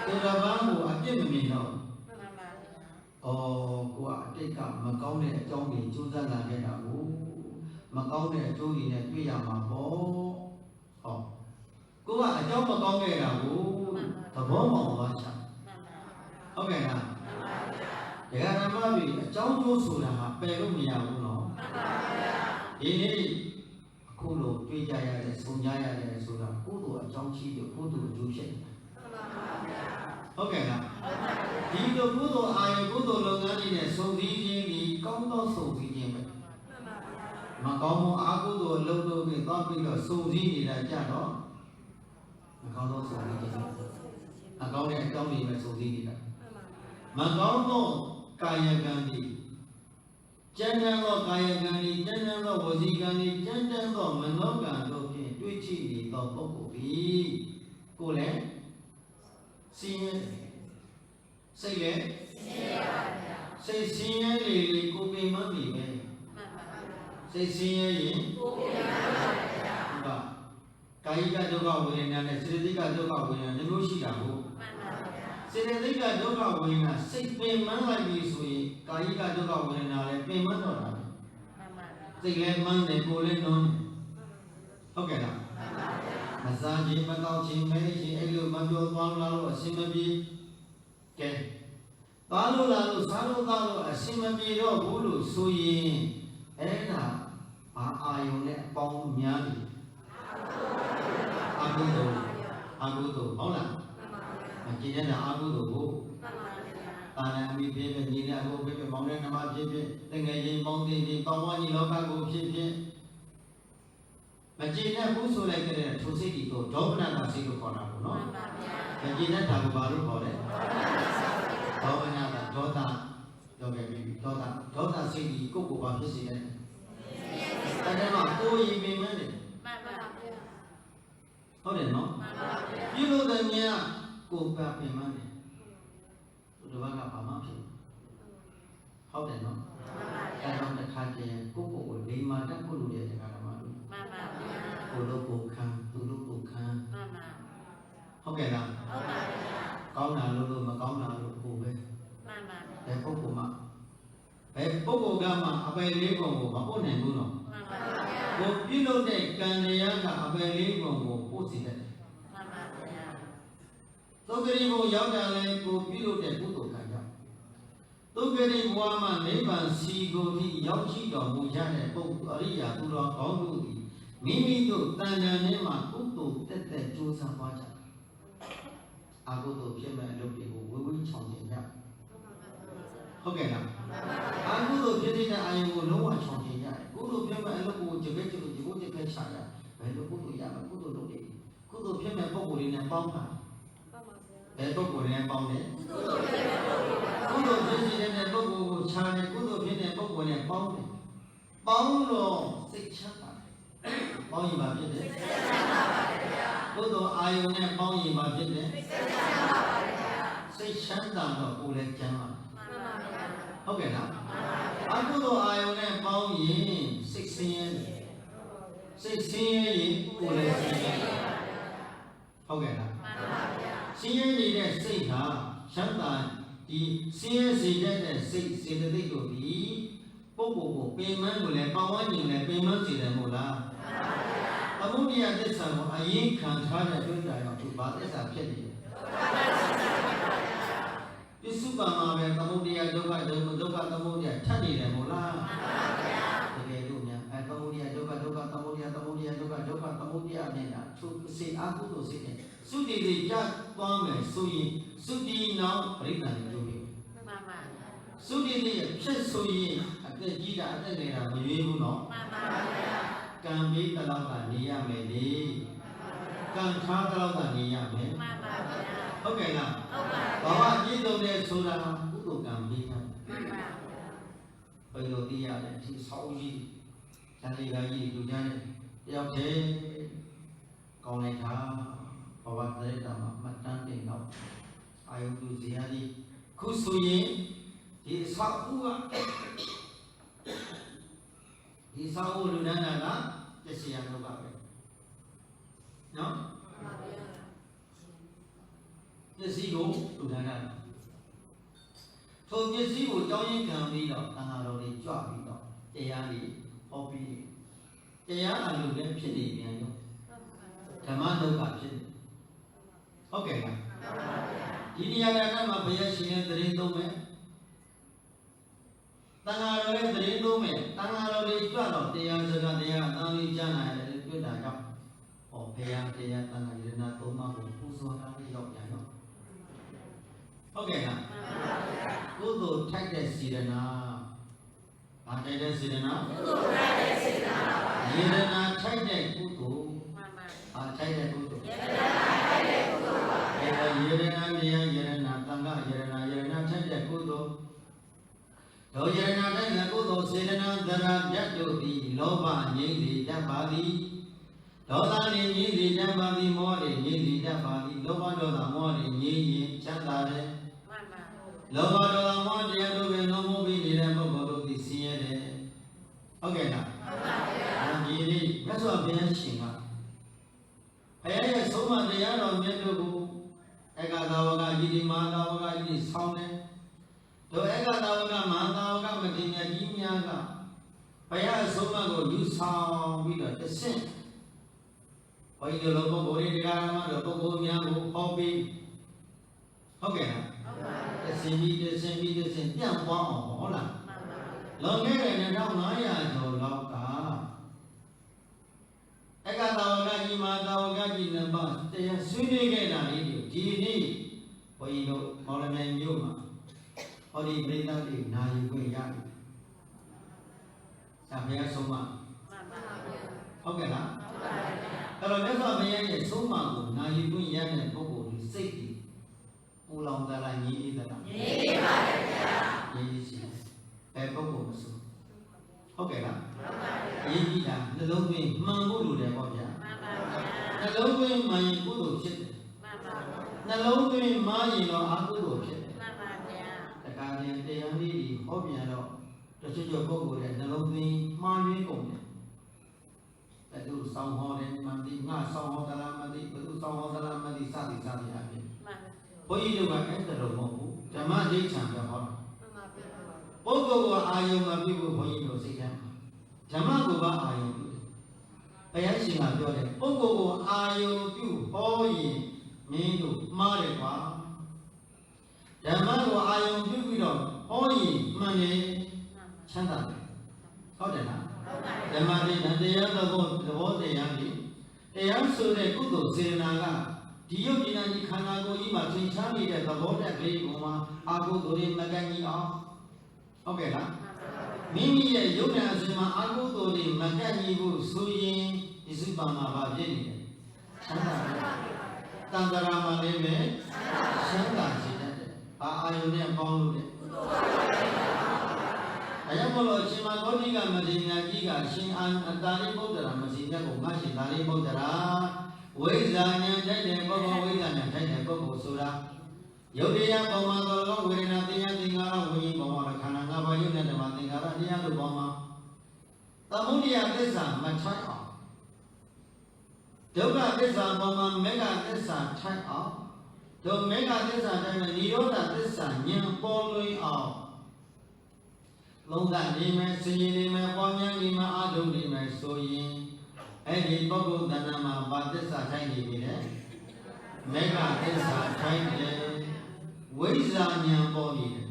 သူတစ်ပါးကိုအပြစ်မမြင်တော့ကိုကအတိတ်ကမကောင်းတဲ့အကြောင်းတွေကြိုးစားလာခဲ့တာကိုမကောင်းတဲ့အကျိုးတွေနဲ့တွေ့ရမှာပေါ့ဟောကိုကအကြောင်းမကောင်းခဲ့တာကိုသဘောပေါက်သွားချင်ဟုတ်ကဲ့လားဒကာဓမ္မတွေအကြောင်းကျိုးဆိုတာဟာပယ်လို့မရဘူးနော်ဒီနေ့အခုလိုတွေ့ကြရတဲ့ဆုံကြရတယ်ဆိုတာကိုယ်တို့အကြောင်းရှိတယ်ကိုယ်တို့အကျိုးဖြစ်တယ်ဟုတ်ကဲ့လားဒီလိုကုသိုလ်အာယုကုသိုလ်လုပ်ငန်းတွေနဲ့စုံစည်းခြင်းဒီကောင်းသောစုံစည်းခြင်းပဲမကောင်းမှုအကုသိုလ်လုပ်လို့ပြီးတော့ပြီးတော့စုံစည်းနေတာကြတော့မကောင်းသောစုံစည်းခြင်းအကောင်းတဲ့အကြောင်းတွေပဲစုံစည်းနေတာမကောင်းသောကာယကံတွေကျမ်းမ်းသောကာယကံတွေကျမ်းမ်းသောဝစီကံတွေကျမ်းမ်းသောမနောကံတို့ဖြင့်တွေ့ချိနေသောပုဂ္ဂိုလ်သည်ကိုယ်လည်းစင်းရဲစိတ်လည်းစင်းရဲပါဗျာစိတ်စင်းရဲလေကိုယ်ပင်မပြီပဲမှန်ပါဗျာစိတ်စင်းရဲရင်ကိုယ်ပင်မပါဗျာဟုတ်ပါကာယကဒုက္ခဝေဒနာနဲ့စေတသိက်ကဒုက္ခဝေဒနာမျိုးရှိတာဟုတ်မှန်ပါဗျာစေတသိက်ကဒုက္ခဝေဒနာစိတ်ပင်မလိုက်ပြီဆိုရင်ကာယကဒုက္ခဝေဒနာလည်းပင်မတော့တာပဲမှန်ပါဗျာစိတ်လည်းမှန်းတယ်ကိုယ်လည်းနုံးဟုတ်ကဲ့လားမှန်ပါဗျာမစားခြင်းမတောက်ခြင်းမဲခြင်းအဲ့လိုမပြောသွားလို့အစင်မပြေကဲသွားလို့လာလို့စားလို့သားလို့အစင်မပြေတော့ဘူးလို့ဆိုရင်အဲ့ဒါဘာအာယုံနဲ့အပေါင်းများပြီအာဟုသောဟုတ်လားမကြည့်တဲ့အာဟုသောကိုတာနာမိဖြစ်ဖြစ်ညီနဲ့အကိုဖြစ်ဖြစ်မောင်နဲ့နှမဖြစ်ဖြစ်တငယ်ချင်းပေါင်းတင်ပြီးပေါင်းဝန်းကြီးလောကကိုဖြစ်ဖြစ်မကြည်နဲ့ဘူးဆိုလိုက်ကြတဲ့ထိုစိတ်ဒီကိုဒေါမနတာစိတ်ကိုခေါ်တာပေါ့နော်မှန်ပါဗျာမကြည်နဲ့ဒါကိုဘာလို့ခေါ်လဲဒေါမနတာဒေါသပြောခဲ့ပြီဒေါသစိတ်ဒီကိုယ့်ကိုယ်ဘာဖြစ်စေလဲအဲ့ဒါမှကိုယ်ရင်ပင်မဲ့တယ်မှန်ပါဗျာဟုတ်တယ်နော်မှန်ပါဗျာပြုလို့တဲ့မြတ်ကိုယ်ပါပင်မဲ့တယ်သူတို့ကဘာမှဖြစ်ဟုတ်တယ်နော်မှန်ပါဗျာအဲ့တော့တစ်ခါကျရင်ကိုယ့်ကိုယ်လိမ္မာတတ်ဖို့လိုတဲ့ဓမ္မမှန်ပါဗျာကိုလိုကိုခံသူလိုကိုခံမှန်ပါဟုတ်ကဲ့လားဟုတ်ပါဗျာကောင်းတာလို့မကောင်းတာလို့ကိုပဲမှန်ပါဘယ်ပုဂ္ဂိုလ်မှကမှအပယ်လေးပုံကိုမပို့နိုင်ဘူးနော်မှန်ပါဗျာကိုပြုလုပ်တဲ့ကံတရားကအပယ်လေးပုံကိုပို့စေတယ်မှန်ပါဗျာသုဂရိဘုံရောက်တာလဲကိုပြုလုပ်တဲ့ကုသိုလ်ကံကြောင့်သုဂရိဘဝမှာနိဗ္ဗာန်စီကိုထိရောက်ရှိတော်မူကြတဲ့ပုဂ္ဂိုလ်အရိယာသူတော်ကောင်းတို့သည်မိမိတို့တန်တန်ထဲမှာကုသိုလ်တက်တက်ကြိုးစားသွားကြအကုသိုလ်ဖြစ်မဲ့အလုပ်တွေကိုဝေဝေးချောင်ကျင်ကြဟုတ်ကဲ့လားအကုသိုလ်ဖြစ်တဲ့အာယုကိုလုံးဝချောင်ကျင်ကြတယ်ကုသိုလ်ဖြစ်မဲ့အလုပ်ကိုကြိုးကြိုးချရဘယ်လိုကုသိုလ်ရမလဲကုသိုလ်လုပ်တယ်ကုသိုလ်ဖြစ်မဲ့ပုဂ္ဂိုလ်တွေနဲ့ပေါင်းတာဘယ်ပုဂ္ဂိုလ်တွေနဲ့ပေါင်းလဲကုသိုလ်ဖြစ်တဲ့ပုဂ္ဂိုလ်ကိုခြားတယ်ကုသိုလ်ဖြစ်တဲ့ပုဂ္ဂိုလ်နဲ့ပေါင်းတယ်ပေါင်းတော့စိတ်ချမ်းသာပေါင်းရင်ပါဖြစ်တယ်စိတ်ချမ်းသာပါဗျာကုသိုလ်အာယုနဲ့ပေါင်းရင်ပါဖြစ်တယ်စိတ်ချမ်းသာပါဗျာစိတ်ချမ်းသာတော့ကိုယ်လည်းချမ်းသာမှန်ပါဗျာဟုတ်ကဲ့လားမှန်ပါဗျာအကုသိုလ်အာယုနဲ့ပေါင်းရင်စိတ်ဆင်းရဲစိတ်ဆင်းရဲရင်ကိုယ်လည်းဆင်းရဲဟုတ်ကဲ့လားမှန်ပါဗျာဆင်းရဲနေတဲ့စိတ်ဟာချမ်းသာဒီဆင်းရဲစေတဲ့စိတ်စေတသိက်တို့ဒီပုဂ္ဂိုလ်ကိုပင်မကိုလည်းပေါင်းဝန်းကျင်လည်းပင်မစေတယ်မို့လားမှန်ပါဗျာသမုဒိယသစ္စာကိုအရင်ခံထားတဲ့တွေ့တာရောသူဘာသစ္စာဖြစ်နေလဲပစ္စုပန်မှာပဲသမုဒိယဒုက္ခသမုဒိယထပ်နေတယ်မို့လားမှန်ပါဗျာတကယ်လို့များသမုဒိယဒုက္ခသမ တရားနဲ့လားသူစေအကုသိုလ်စိတ်နဲ့သုတိတိကြသွားမယ်ဆိုရင်သုတိနောက်ပရိသတ်တွေလို့မှန်ပါဗျာသုတိတိရဲ့ဖြစ်ဆိုရင်အသက်ကြီးတာအသက်ငယ်တာမရွေးဘူးနော်မှန်ပါဗျာကံပြီးတလောက်ကနေရမယ်လေကံထားတလောက်ကနေရမယ်မှန်ပါဗျာဟုတ်ကဲ့လားဟုတ်ပါဘာဝအပြည့်စုံတဲ့ဆိုတာကုသိုလ်ကံပြီးတာမှန်ပါဘယ်လိုသိရလဲဒီဆောင်းကြီးဇန်လေးကကြီးလူကြတဲ့တယောက်တည်းကောင်းလိုက်တာဘဝတည်းတာမှာမှတ်တမ်းတင်တော့အာယုသူဇေယျကြီးခုဆိုရင်ဒီဆောက်ဦးကဒီဆောက်ဦးလူနန်းကပစ္စည်းရတော့ပါပဲနော်ပစ္စည်းကိုလူနန်းကထိုပစ္စည်းကိုကြောင်းရင်းခံပြီးတော့သံဃာတော်တွေကြွပြီးတော့တရားတွေဟောပြီးတရားအလုပ်လည်းဖြစ်နေပြန်ရောဓမ္မဒုက္ခဖြစ်နေဟုတ်ကဲ့လားဒီနေရာကမှာဘုရားရှင်ရဲ့တရင်သုံးမယ်တန်ဃာတော်ရဲ့တရင်သုံးမယ်တန်ဃာတော်တွေကြွတော့တရားစကားတရားအသားလေးကြားနိုင်တယ်တွေ့တာကြောင့်ဟောဘုရားတရားတန်ဃာယရဏသုံးပါးကိုပူဇော်တာလေးရောက်ပြန်ရောဟုတ်ကဲ့လားကုသိုလ်ထိုက်တဲ့စေတနာဘာထိုက်တဲ့စေတနာကုသိုလ်ထိုက်တဲ့စေတနာယရဏထိုက်တဲ့ကုသိုလ်မှန်ပါဘာထိုက်တဲ့ကုသိုလ်ယရဏထိုက်တဲ့ကုသိုလ်ပါယရဏတရားယရဏသံဃာယရဏထိုက်တဲ့ကုသိုလ်တို့ယရဏထိုက်တဲ့ကုသိုလ်စေတနာသရမြတ်တို့သည်လောဘငြိမ့်စေတတ်ပါသည်ဒေါသငြိမ့်စေတတ်ပါသည်မောဟငြိမ့်စေတတ်ပါသည်လောဘဒေါသမောဟငြိမ့်ရင်ချမ်းသာတယ်လောဘဒေါသမောဟတရားတို့ပဲလုံးမပြီးနေတဲ့ပုဂ္ဂိုလ်တို့သည်ဆင်းရဲတယ်ဟုတ်ကဲ့လားဟုတ်ပါဗျာဒီနေ့မြတ်စွာဘုရားရှင်ကဘုရားရဲ့ဆုံးမတရားတော်မြတ်တို့ကိုဧကသာဝကကြီးဒီမဟာသာဝကကြီးဆောင်းတယ်တို့ဧကသာဝကမဟာသာဝကမထေရကြီးများကဘုရားဆုံးမကိုယူဆောင်ပြီးတော့တဆင့်ဘုန်းကြီးတို့ပုဂ္ဂိုလ်တွေတရားဓမ္မတို့ပုဂ္ဂိုလ်များကိုဟောပြီးဟုတ်ကဲ့လားတဆင်ပြီးပြန့်ပွားအောင်ဟောလားလွန်ခဲ့တဲ့2500ကျော်လောက်ကဧကသာဝကကြီးမှာသာဝကကြီးနှစ်ပါးတရားဆွေးနွေးခဲ့တာလေးကိုဒီနေ့ဘုန်းကြီးတို့မော်လမြိုင်မြို့မှာဟောဒီပရိသတ်တွေနာယူခွင့်ရတယ်။ဒါဘုရားဆုံးမဟုတ်ကဲ့လားအဲ့တော့မြတ်စွာဘုရားရဲ့ဆုံးမကိုနာယူခွင့်ရတဲ့ပုဂ္ဂိုလ်ဒီစိတ်ကြီးပူလောင်သလားညီးသလားညီးပါရဲ့ဗျာညီးရှိတယ်ပုဂ္ဂိုလ်မဆိုဟုတ်ကဲ့လားဟုတ်ပါဘူးညီးကြီးတာနှလုံးသွင်းမှန်ဖို့လိုတယ်ပေါ့ဗျာမှန်ပါဗျာနှလုံးသွင်းမှန်ရင်ကုသိုလ်ဖြစ်တယ်မှန်ပါဗျာနှလုံးသွင်းမှားရင်တော့အကုသိုလ်ဖြစ်တယ်မှန်ပါဗျာတခါတည်းတရားလေးကြီးဟောပြန်တော့တချို့ပုဂ္ဂိုလ်ရဲ့နှလုံးသွင်းမှားရင်းကုန်တယ်ဘယ်သူစောင်းဟောတယ်မှန်ပြီငါစောင်းဟောသလားမသိဘယ်သူစောင်းဟောသလားမသိစသည်အပြင်မှန်ပါဘုန်းကြီးတို့ကအဲ့ဒါတော့မဟုတ်ဘူးဓမ္မဒိဋ္ဌံပြောဟောတာပုဂ္ဂိုလ်ကအာယုံမပြုဖို့ဘုန်းကြီးတို့စိတ်ထဲမှာဓမ္မကိုပါအာယုံပြုတယ်ဘုရားရှင်ကပြောတယ်ပုဂ္ဂိုလ်ကိုအာယုံပြုဟောရင်မင်းတို့မှားတယ်ကွာဓမ္မကိုအာယုံပြုပြီးတော့ဟောရင်မှန်တယ်ချမ်းသာတယ်ဟုတ်တယ်လားဓမ္မဒိဋ္ဌံတရားသဘောတရားကြီးတရားဆိုတဲ့ကုသိုလ်စေတနာကဒီယုတ်ဉာဏ်ကြီးခန္ဓာကိုယ်ကြီးမှာသင်္ချာနေတဲ့သဘောတက်ကလေးကိုမှအာဟုသူတွေမကန့်ကြီးအောင်ဟုတ်ကဲ့လားမိမိရဲ့ယုတ်ဉာဏ်အစဉ်မှာအာဟုသူတွေမကန့်ကြီးဖို့ဆိုရင်ဒီစုပါမှာပါဖြစ်နေတယ်ချမ်းသာတယ်တန်တရာမှာလည်းပဲချမ်းသာစေတတ်တယ်ဘာအာယုန်နဲ့ပေါင်းလို့လဲအယံမလို့အရှင်မဂေါတိကမထေရကြီးကရှင်အတာရိပုတ္တရာမစီမြတ်ကိုငါရှင်တာရိပုတ္တရာဝိဇ္ဇာဉာဏ်ထိုက်တဲ့ပုဂ္ဂိုလ်ဝိဇ္ဇာဉာဏ်ထိုက်တဲ့ပုဂ္ဂိုလ်ဆိုတာယုတ်တရားပုံမှန်သောလောဝေဒနာတရားသင်္ခါရဝိညာဉ်ပုံမှန်ခန္ဓာ၅ပါးယုတ်တဲ့ဓမ္မသင်္ခါရတရားတို့ပုံမှန်သမုဒိယသစ္စာမထိုက်အောင်ဒုက္ခသစ္စာပုံမှန်မေဃသစ္စာထိုက်အောင်ဒုမေဃသစ္စာထိုက်တဲ့និရောဓသစ္စာဉာဏ်ပေါ်လွင်အောင်လုံးသနေမယ်စည်နေမယ်ပေါ်များနေမယ်အာထုံနေမယ်ဆိုရင်အဲ့ဒီပုဂ္ဂိုလ်တဏ္ဍာမှာဘာသစ္စာထိုက်နေပြီလဲမေဃသစ္စာထိုက်တယ်ဝိဇ္ဇာဉာဏ်ပေါ်နေတယ်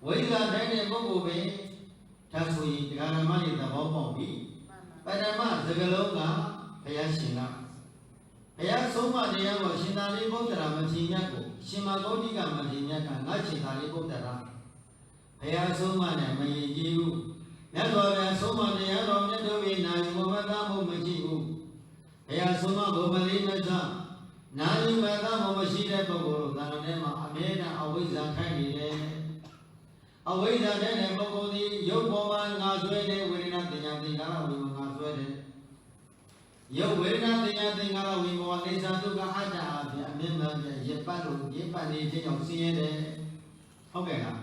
ဝိဇ္ဇာထိုက်တဲ့ပုဂ္ဂိုလ်ပဲဒါဆိုရင်ဒကာဓမ္မတွေသဘောပေါက်ပြီပထမစကလုံးက ဘုရားရှင်ကဘုရားဆုံးမတရားကိုရှင်သာရိပုတ္တရာမထေရမြတ်ကိုရှင်မဂေါတိကမထေရမြတ်ကငါရှင်သာရိပုတ္တရာဘုရားဆုံးမနဲ့မယဉ်ကျေးဘူးမြတ်စွာဘုရားဆုံးမတရားတော်မြတ်တို့၏နာယဘဝသားမှုမရှိဘူးဘုရားဆုံးမကိုမလေးမစားနာယဘဝသားမှုမရှိတဲ့ပုဂ္ဂိုလ်တို့သာထဲမှာအမြဲတမ်းအဝိဇ္ဇာခိုင်းနေတယ်အဝိဇ္ဇာတဲ့ပုဂ္ဂိုလ်ဒီရုပ်ပေါ်မှာငါဆွဲတဲ့ဝေဒနာတင်ညာသင်္ခါရဝိမငါဆွဲတယ်ရုပ်ဝေဒနာတင်ညာသင်္ခါရဝိမောအိသဒုက္ခအတ္တအပြင်အမြင့်မှန်ရပတ်လို့ရပတ်နေခြင်းကြောင့်ဆင်းရဲတယ်ဟုတ်ကဲ့လား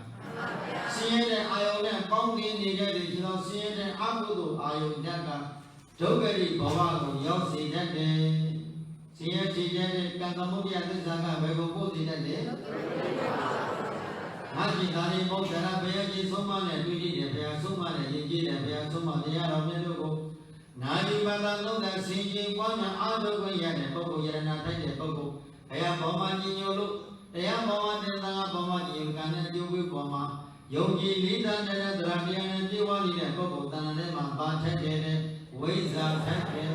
ဆင်းရဲတဲ့အာယုန်နဲ့ပေါင်းတင်နေတဲ့ဒီကျွန်တော်ဆင်းရဲတဲ့အကုသိုလ်အာယုန်ဓာတ်ကဒုက္ခရိဘဝကိုရောက်စေတတ်တယ်ဆင်းရဲခြင်းတဲ့ကံကမုဒ္ဒရာသစ္စာကဘယ်ကိုပို့စေတတ်လဲငါကြည်သာရိပုတ္တရာဘုရားကြီးဆုံးမနဲ့တွေ့ကြည့်တယ်ဘုရားဆုံးမနဲ့ယဉ်ကျေးတယ်ဘုရားဆုံးမတရားတော်မြတ်တို့ကိုနာယိပဒလုံးတဲ့ဆင်ခြင်ပွားများအားထုတ်ခွင့်ရတဲ့ပုဂ္ဂိုလ်ယရဏထိုက်တဲ့ပုဂ္ဂိုလ်ဘုရားဘောမကြီးညို့လို့တရားဘောမတင်သာဘောမကြီးကံနဲ့အကျိုးဝိပေါ်မှာယုံကြည်လေးစားတဲ့တရားတရားနဲ့ပြေဝနေတဲ့ပုဂ္ဂိုလ်တဏ္ဍာထဲမှာပါထက်တဲ့ဝိဇ္ဇာထက်တဲ့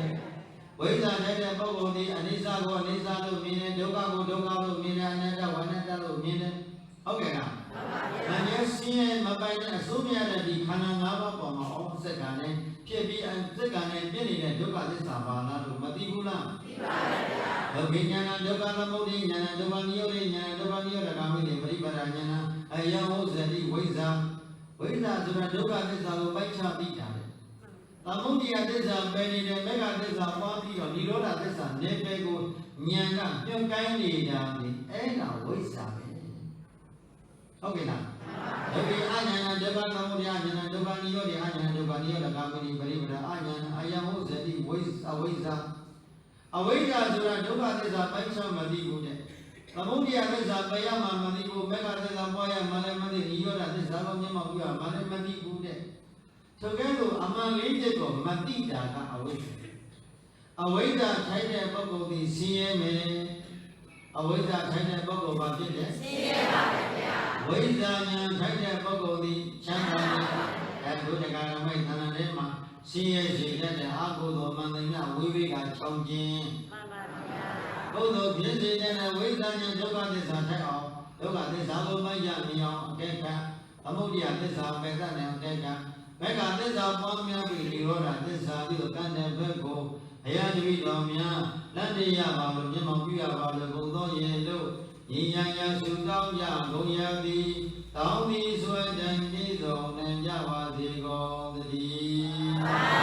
ဝိဇ္ဇာထက်တဲ့ပုဂ္ဂိုလ်ဒီအနိစ္စကိုအနိစ္စလို့မြင်တယ်ဒုက္ခကိုဒုက္ခလို့မြင်တယ်အနတ္တဝနတ္တလို့မြင်တယ်ဟုတ်ကဲ့လား။ဒါနဲ့ဆင်းရဲမပိုင်တဲ့အစိုးရတဲ့ဒီခန္ဓာ၅ပါးပေါ်မှာဩစက္ကနဲ့ဖြစ်ပြီးစက္ကနဲ့ပြည့်နေတဲ့ဒုက္ခသစ္စာဘာလားလို့မသိဘူးလား။သိပါပါဗျာ။ဒုက္ခဉာဏဒုက္ခသမုဒိဉာဏဒုက္ခနိရောဓဉာဏဒုက္ခနိရောဓဂါမိတိပရိပဒဉာဏအယံဟုတ်ဇတိဝိဇ္ဇာဆိုတာဒုက္ခသစ္စာကိုပိုက်ချသိတာလေ။သမုဒိယသစ္စာပယ်နေတဲ့မေဃသစ္စာပွားပြီးတော့နိရောဓသစ္စာနေပယ်ကိုဉာဏ်ကပြုတ်ကိုင်းနေတာလေအဲ့ဒါဝိဇ္ဇာပဲဟုတ်ကဲ့လားဒုက္ခအဉာဏဒုက္ခသမုဒယဉာဏဒုက္ခနိရောဓအဉာဏဒုက္ခနိရောဓဂါမိတိပရိပဒအဉာဏအယံဟုတ်ဇတိဝိဇ္ဇာအဝိဇ္ဇာဆိုတာဒုက္ခသစ္စာပိုက်ချမသိဘူးတဲ့သမုဒယသစ္စာပယ်ရမှာမသိဘူးမေဃသစ္စာပွားရမှလည်းမသိနိရောဓသစ္စာကိုမျက်မှောက်ပြုရမှလည်းမသိဘူးတဲ့ဆိုကြလို့အမှန်လေးချက်ကိုမသိတာကအဝိဇ္ဇာအဝိဇ္ဇာထိုက်တဲ့ပုဂ္ဂိုလ်ဒီဆင်းရဲမယ်အဝိဇ္ဇာထိုက်တဲ့ပုဂ္ဂိုလ်ဘာဖြစ်လဲဆင်းရဲပါဗျာဝိဇ္ဇာဉာဏ်ထိုက်တဲ့ပုဂ္ဂိုလ်ဒီချမ်းသာတယ်အဲဒုက္ခရမိတ်သဏ္ဍာန်ထဲမှာဆင်းရဲစေတဲ့အကုသိုလ်မှန်သမျှဝိဝေကချောင်းခြင်းမှန်ပါဗျာကုသိုလ်ဖြစ်စေတဲ့ဝိဇ္ဇာဉာဏ်ဒုက္ခသစ္စာထိုက်အောင်ဒုက္ခသစ္စာကိုမရမြင်အောင်အကဲခတ်သမုဒိယသစ္စာပဲတတ်တယ်အကဲခတ်မေဃသစ္စာပေါင်းများပြီးနိရောဓသစ္စာပြီးတော့တန်တဲ့ဘက်ကိုဘုရားတပည့်တော်များလက်တရပါလို့မျက်မှောက်ပြုရပါလို့ဘုံသောရေလို့ညီညာညာစုတောင်းကြဘုံရသည်တောင်းသည်ဆွဲတန်ပြီးဆုံးနိုင်ကြပါစေကုန်သတည်း